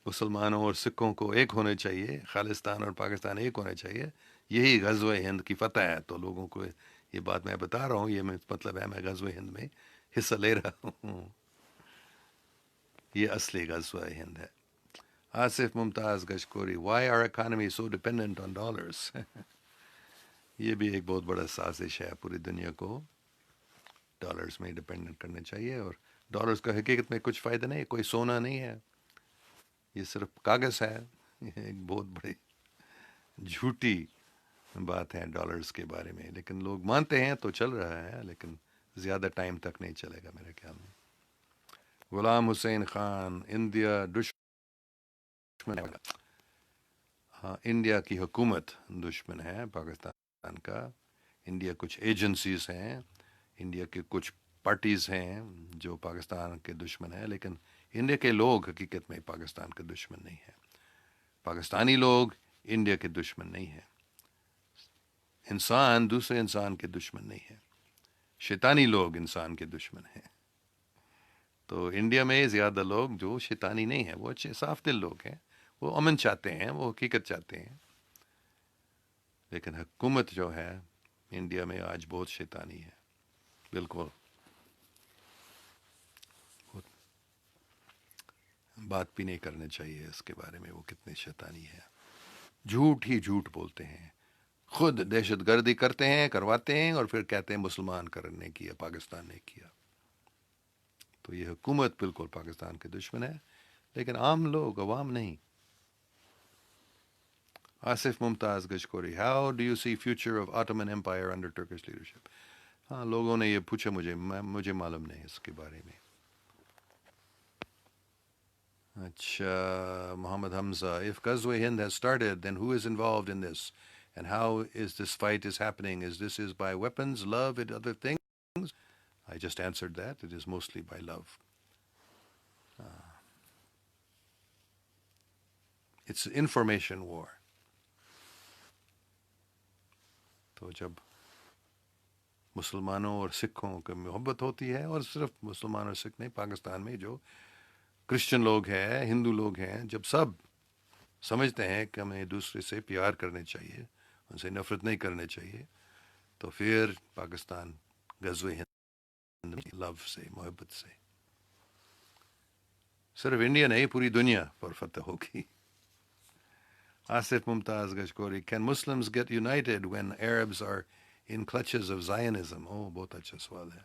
مسلمانوں اور سکھوں کو ایک ہونے چاہیے، خالصتان اور پاکستان ایک ہونے چاہیے. یہی غزوہ ہند کی فتح ہے. تو لوگوں کو یہ بات میں بتا رہا ہوں، یہ مطلب ہے میں غزوہ ہند میں حصہ لے رہا ہوں. یہ اصلی غزوہ ہند ہے. Asif Mumtaz Gashkori why are economy so dependent on dollars? یہ بھی ایک بہت بڑا سازش ہے. پوری دنیا کو ڈالرز میں ڈپینڈنٹ کرنا چاہیے، اور ڈالرز کا حقیقت میں کچھ فائدہ نہیں، کوئی سونا نہیں ہے، یہ صرف کاغذ ہے. یہ ایک بہت بڑی جھوٹی بات ہے ڈالرز کے بارے میں. لیکن لوگ مانتے ہیں تو چل رہا ہے، لیکن زیادہ ٹائم تک نہیں چلے گا میرے خیال میں. غلام حسین خان انڈیا دشمن ہے. ہاں، انڈیا کی حکومت دشمن ہے پاکستان کا. انڈیا کچھ ایجنسیز ہیں، انڈیا کے کچھ پارٹیز ہیں جو پاکستان کے دشمن ہیں، لیکن انڈیا کے لوگ حقیقت میں پاکستان کے دشمن نہیں ہیں. پاکستانی لوگ انڈیا کے دشمن نہیں ہیں، انسان دوسرے انسان کے دشمن نہیں ہے، شیطانی لوگ انسان کے دشمن ہیں. تو انڈیا میں زیادہ لوگ جو شیطانی نہیں ہیں، وہ اچھے صاف دل لوگ ہیں، وہ امن چاہتے ہیں، وہ حقیقت چاہتے ہیں. لیکن حکومت جو ہے انڈیا میں آج بہت شیطانی ہے، بالکل. بات بھی نہیں کرنے چاہیے اس کے بارے میں وہ کتنے شیطانی ہے. جھوٹ ہی جھوٹ بولتے ہیں، خود دہشت گردی کرتے ہیں، کرواتے ہیں، اور پھر کہتے ہیں مسلمان کرنے کیا، پاکستان نے کیا. تو یہ حکومت بالکل پاکستان کے دشمن ہے، لیکن عام لوگ، عوام نہیں. Asif Mumtaz Gashkori, how do you see future of Ottoman empire under Turkish leadership? ہاں، لوگوں نے یہ پوچھا مجھے معلوم نہیں اس کے بارے میں. اچھا، محمد حمزہ، if Ghazwa Hind has started, then who is involved in this? And how is this fight is happening? Is this is by weapons, love, and other things? I just answered that. It is mostly by love. It's information war. تو جب مسلمانوں اور سکھوں کی محبت ہوتی ہے، اور صرف مسلمان اور سکھ نہیں، پاکستان میں جو کرسچن لوگ ہیں، ہندو لوگ ہیں، جب سب سمجھتے ہیں کہ ہمیں دوسرے سے پیار کرنے چاہیے، ان سے نفرت نہیں کرنے چاہیے، تو پھر پاکستان غزوہ ہند لو سے، محبت سے، صرف انڈیا نہیں پوری دنیا پر فتح ہوگی. Asif Mumtaz Gashkori, can Muslims get united when Arabs are in clutches of Zionism? بہت اچھا سوال ہے.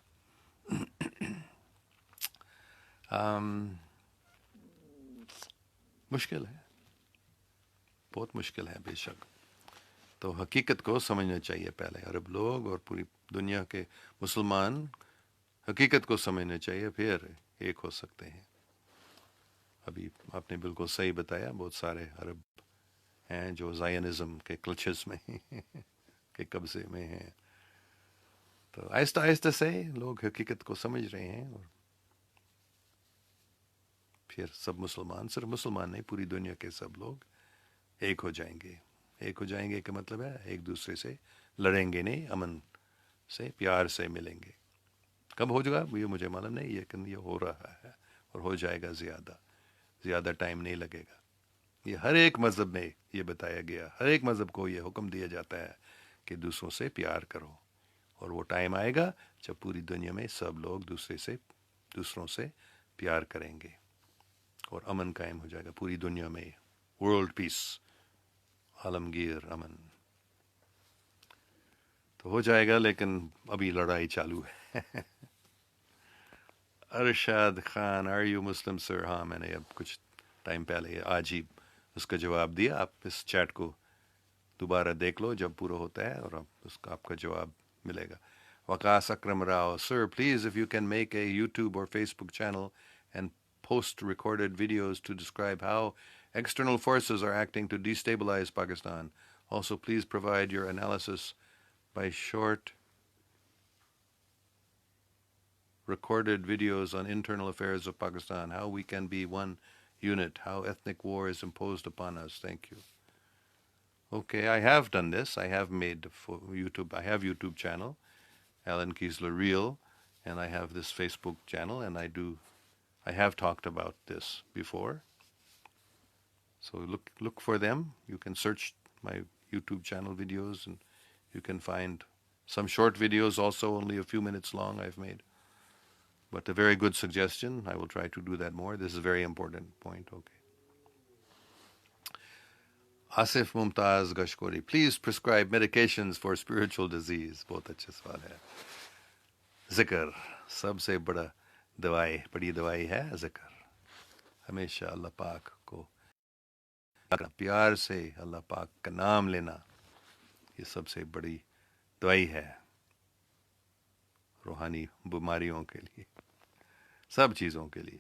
مشکل ہے، بہت مشکل ہے بے شک. تو حقیقت کو سمجھنا چاہیے پہلے، عرب لوگ اور پوری دنیا کے مسلمان حقیقت کو سمجھنا چاہیے، پھر ایک ہو سکتے ہیں. ابھی آپ نے بالکل صحیح بتایا، بہت سارے عرب ہیں جو زائنزم کے کلچز میں ہیں، کے قبضے میں ہیں. تو آہستہ آہستہ سے لوگ حقیقت کو سمجھ رہے ہیں، اور پھر سب مسلمان، صرف مسلمان نہیں، پوری دنیا کے سب لوگ ایک ہو جائیں گے. ایک ہو جائیں گے کا مطلب ہے ایک دوسرے سے لڑیں گے نہیں، امن سے، پیار سے ملیں گے. کب ہو جائے گا یہ مجھے معلوم نہیں، لیکن یہ ہو رہا ہے اور ہو جائے گا. زیادہ ٹائم نہیں لگے گا. یہ ہر ایک مذہب میں یہ بتایا گیا، ہر ایک مذہب کو یہ حکم دیا جاتا ہے کہ دوسروں سے پیار کرو. اور وہ ٹائم آئے گا جب پوری دنیا میں سب لوگ دوسروں سے پیار کریں گے، اور امن قائم ہو جائے گا پوری دنیا میں. ورلڈ پیس، عالمگیر امن تو ہو جائے گا، لیکن ابھی لڑائی چالو ہے. ارشاد خان، آر یو مسلم سر؟ ہاں، میں نے اب کچھ ٹائم پہلے آج ہی اس کا جواب دیا. آپ اس چیٹ کو دوبارہ دیکھ لو جب پورا ہوتا ہے، اور آپ کا جواب ملے گا. Waqas Akram Rao, sir please if you can make a YouTube or Facebook channel and post recorded videos to describe how external forces are acting to destabilize Pakistan. Also, please provide your analysis by short recorded videos on internal affairs of Pakistan, how we can be one unit, how ethnic war is imposed upon us. Thank you. Okay, I have done this. I have made for YouTube. I have YouTube channel, Alan Kiesler Real, and I have this Facebook channel, and I have talked about this before. So look for them. You can search my YouTube channel videos, and you can find some short videos also, only a few minutes long, I've made. But a very good suggestion. I will try to do that more. This is a very important point. Okay. Asif Mumtaz Gashkori, please prescribe medications for spiritual disease. بہت اچھا سوال ہے. ذکر سب سے بڑی دوائی ہے ذکر. ہمیشہ اللہ پاک کو پیار سے اللہ پاک کا نام لینا، یہ سب سے بڑی دوائی ہے روحانی بیماریوں کے لیے، سب چیزوں کے لیے.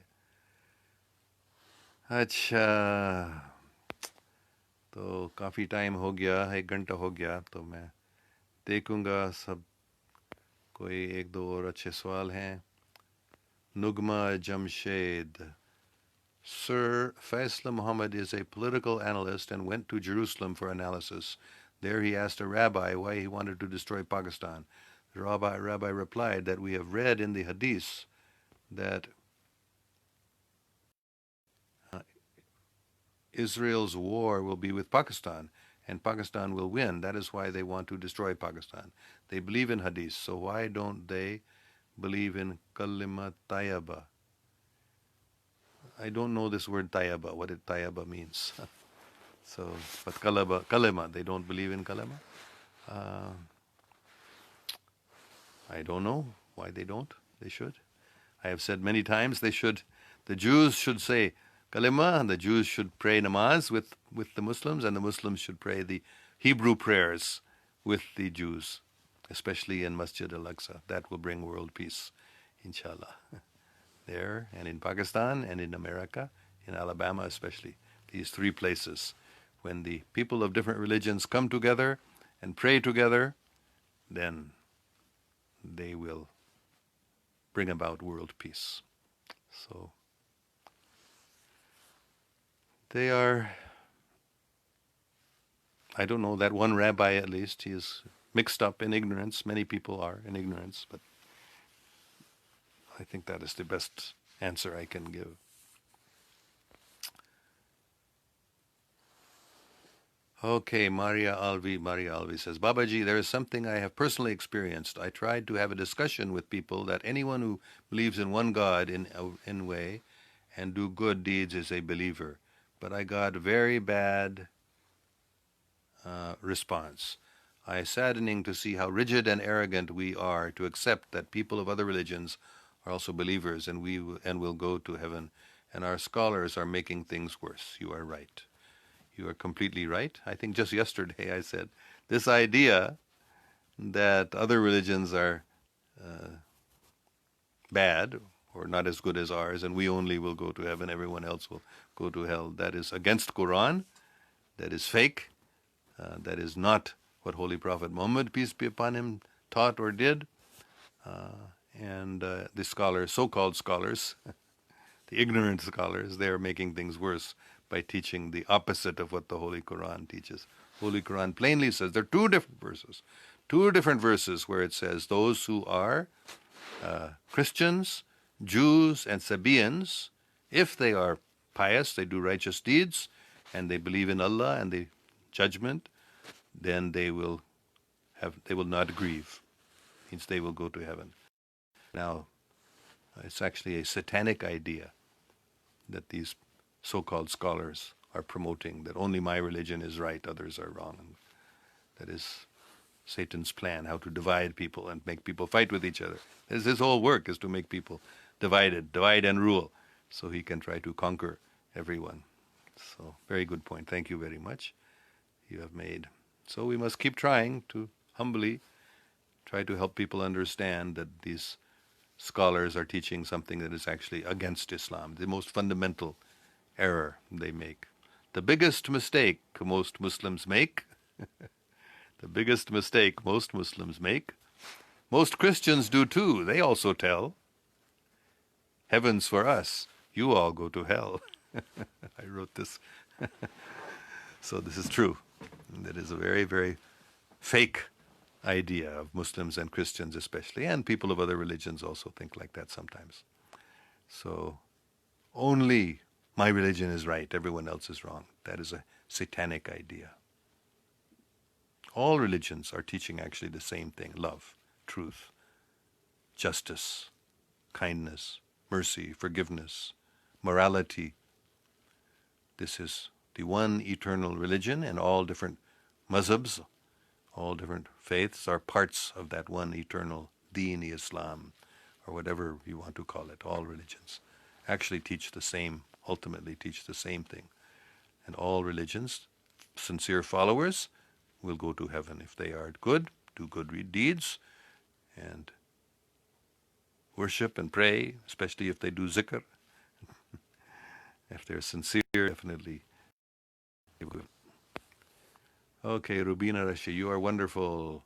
اچھا، تو کافی ٹائم ہو گیا، 1 گھنٹہ ہو گیا، تو میں دیکھوں گا سب کوئی 1-2 اور اچھے سوال ہیں. نغمہ Jamshed, Sir Faisal Muhammad is a political analyst and went to Jerusalem for analysis. There he asked a rabbi why he wanted to destroy Pakistan. The rabbi replied that we have read in the hadith that uh, Israel's war will be with Pakistan and Pakistan will win. That is why they want to destroy Pakistan. They believe in hadith, so why don't they believe in kalima tayyaba? I don't know this word tayyaba, what it tayyaba means. So, but kalima, they don't believe in kalima. Uh, I don't know why they don't. They should. I have said many times they should. The Jews should say kalima, and the Jews should pray namaz with the Muslims, and the Muslims should pray the Hebrew prayers with the Jews, especially in Masjid al-Aqsa. That will bring world peace, inshallah. There and in Pakistan and in America, in Alabama especially, these three places. When the people of different religions come together and pray together, then they will bring about world peace. So they are, I don't know, that one rabbi at least, he is mixed up in ignorance. Many people are in ignorance, but I think that is the best answer I can give. Okay, Maria Alvi says, Babaji, there is something I have personally experienced. I tried to have a discussion with people that anyone who believes in one God in way and do good deeds is a believer. But I got very bad response. I is saddening to see how rigid and arrogant we are to accept that people of other religions are also believers and will go to heaven. And our scholars are making things worse. You are right. You are completely right. I think just yesterday I said this idea that other religions are bad or not as good as ours and we only will go to heaven, everyone else will go to hell, that is against Quran, that is fake, that is not what Holy Prophet Muhammad, peace be upon him, taught or did. And the scholars, so-called scholars, the ignorant scholars, they are making things worse by teaching the opposite of what the Holy Quran teaches. Holy Quran plainly says, there are two different verses where it says those who are Christians, Jews, and Sabaeans, if they are pious, they do righteous deeds, and they believe in Allah and the judgment, then they will not grieve. Means they will go to heaven. Now, it's actually a satanic idea that these so-called scholars are promoting, that only my religion is right, others are wrong. And that is Satan's plan, how to divide people and make people fight with each other. His whole work is to make people divide and rule, so he can try to conquer everyone. So, very good point. Thank you very much. You have made. So we must keep trying to humbly try to help people understand that these scholars are teaching something that is actually against Islam, the most fundamental error they make. The biggest mistake most Muslims make, most Christians do too. They also tell, heaven's for us, you all go to hell. I wrote this. So this is true. That is a very, very fake idea of Muslims and Christians especially, and people of other religions also think like that sometimes. So only my religion is right, everyone else is wrong. That is a satanic idea. All religions are teaching actually the same thing: love, truth, justice, kindness, mercy, forgiveness, morality. This is the one eternal religion, and all different mazhabs, all different faiths are parts of that one eternal deen, Islam, or whatever you want to call it. All religions actually ultimately teach the same thing. And all religions, sincere followers, will go to heaven if they are good, do good deeds, and worship and pray, especially if they do zikr. If they're sincere, definitely good. Okay, Rubina Rashi, you are wonderful.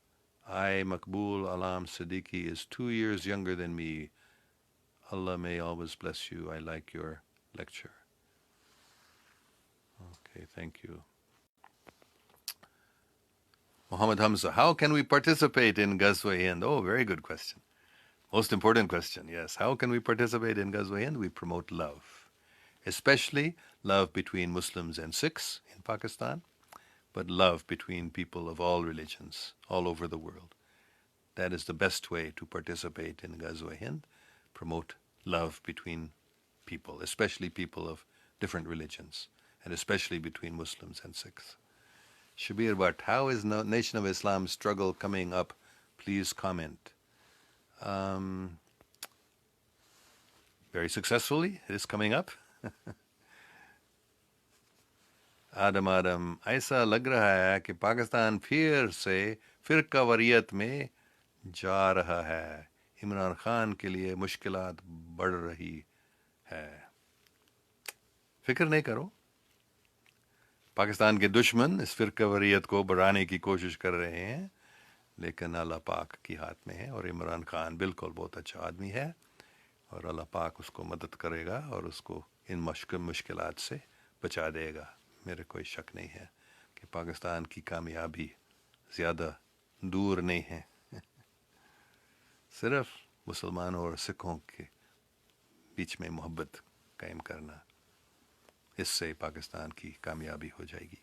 I, Makbul Alam Siddiqui, is 2 years younger than me. Allah may always bless you. I like your lecture. Okay, thank you. Muhammad Hamza, how can we participate in Ghazwa-e-Hind? Oh, very good question. Most important question, yes. How can we participate in Ghazwa-e-Hind? We promote love, especially love between Muslims and Sikhs in Pakistan, but love between people of all religions all over the world. That is the best way to participate in Ghazwa-e-Hind. Promote love between people, especially people of different religions, and especially between Muslims and Sikhs. Shabir Bhatt, how is Nation of Islam struggle coming up? Please comment. Very successfully, it is coming up. آدم ایسا لگ رہا ہے کہ پاکستان پھر سے فرقہ واریت میں جا رہا ہے. عمران خان کے لیے مشکلات بڑھ رہی ہے. فکر نہیں کرو، پاکستان کے دشمن اس فرقہ واریت کو بڑھانے کی کوشش کر رہے ہیں، لیکن اللہ پاک کی ہاتھ میں ہے. اور عمران خان بالکل بہت اچھا آدمی ہے، اور اللہ پاک اس کو مدد کرے گا اور اس کو ان مشکلات سے بچا دے گا. میرے کوئی شک نہیں ہے کہ پاکستان کی کامیابی زیادہ دور نہیں ہے. صرف مسلمانوں اور سکھوں کے بیچ میں محبت قائم کرنا، اس سے پاکستان کی کامیابی ہو جائے گی.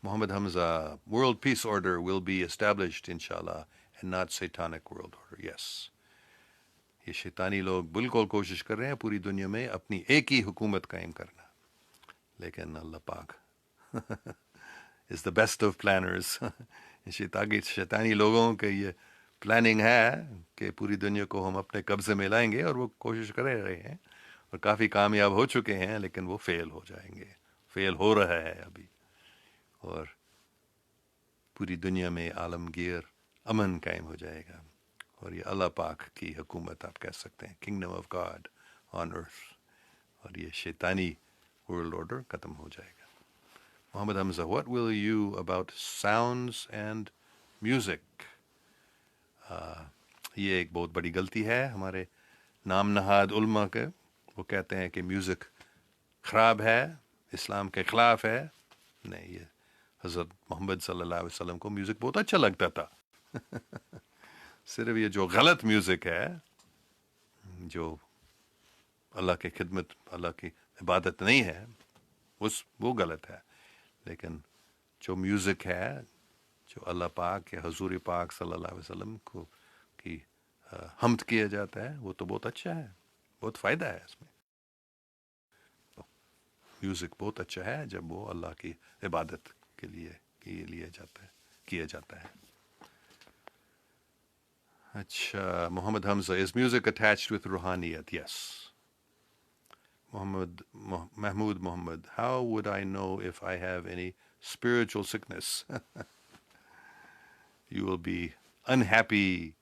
محمد حمزہ, world peace order will be established inshallah and not satanic world order. Yes. یہ شیطانی لوگ بالکل کوشش کر رہے ہیں پوری دنیا میں اپنی ایک ہی حکومت قائم کرنا، لیکن اللہ پاک is the best of planners. شیطانی لوگوں کے یہ پلاننگ ہے کہ پوری دنیا کو ہم اپنے قبضے میں لائیں گے، اور وہ کوشش کر رہے ہیں اور کافی کامیاب ہو چکے ہیں، لیکن وہ فیل ہو جائیں گے. فیل ہو رہا ہے ابھی، اور پوری دنیا میں عالمگیر امن قائم ہو جائے گا، اور یہ اللہ پاک کی حکومت آپ کہہ سکتے ہیں، کنگڈم آف گاڈ آن ارتھ، اور یہ شیطانی ورلڈ آرڈر ختم ہو جائے گا. محمد حمزہ, what will you about sounds and music? یہ ایک بہت بڑی غلطی ہے ہمارے نام نہاد علماء کے. وہ کہتے ہیں کہ میوزک خراب ہے، اسلام کے خلاف ہے. نہیں، یہ حضرت محمد صلی اللہ علیہ وسلم کو میوزک بہت اچھا لگتا تھا. صرف یہ جو غلط میوزک ہے، جو اللہ کی خدمت، اللہ کی عبادت نہیں ہے، وہ غلط ہے. لیکن جو میوزک ہے، جو اللہ پاک کے حضور پاک صلی اللہ علیہ وسلم کو کی حمد کیا جاتا ہے، وہ تو بہت اچھا ہے، بہت فائدہ ہے اس میں. میوزک بہت اچھا ہے جب وہ اللہ کی عبادت کے لیے کیا جاتا ہے. اچھا، محمد حمزہ, is music attached with ruhaniyat? Yes. Mahmood Muhammad, how would I know if I have any spiritual sickness? You will be unhappy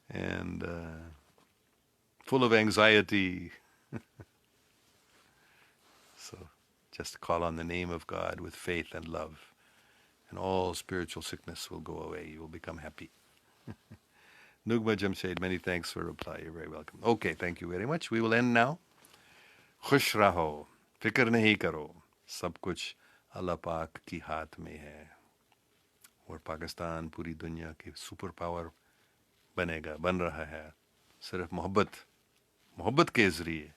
and full of anxiety. So just call on the name of God with faith and love, and all spiritual sickness will go away. You will become happy. Nugma Jamshed, many thanks for reply. You're very welcome. Okay, thank you very much. We will end now. خوش رہو، فکر نہیں کرو، سب کچھ اللہ پاک کی ہاتھ میں ہے، اور پاکستان پوری دنیا کی سپر پاور بن رہا ہے صرف محبت کے ذریعے.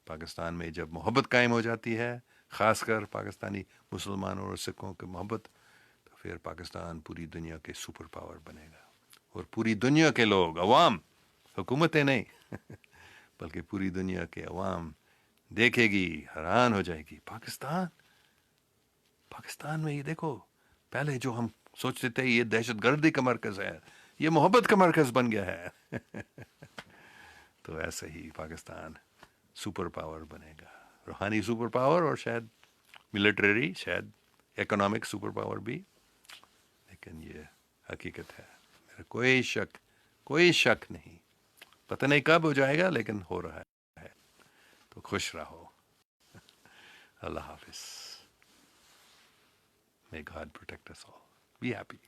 پاکستان میں جب محبت قائم ہو جاتی ہے، خاص کر پاکستانی مسلمانوں اور سکھوں کی محبت، تو پھر پاکستان پوری دنیا کے سپر پاور بنے گا، اور پوری دنیا کے لوگ، عوام، حکومتیں نہیں بلکہ پوری دنیا کے عوام دیکھے گی، حیران ہو جائے گی. پاکستان میں یہ دیکھو، پہلے جو ہم سوچتے تھے یہ دہشت گردی کا مرکز ہے، یہ محبت کا مرکز بن گیا ہے. تو ایسے ہی پاکستان سپر پاور بنے گا، روحانی سپر پاور، اور شاید ملٹری، شاید اکنامک سپر پاور بھی. لیکن یہ حقیقت ہے، میرا کوئی شک نہیں. پتہ نہیں کب ہو جائے گا، لیکن ہو رہا ہے. تو خوش رہو. اللہ حافظ. May God protect us all. Be happy.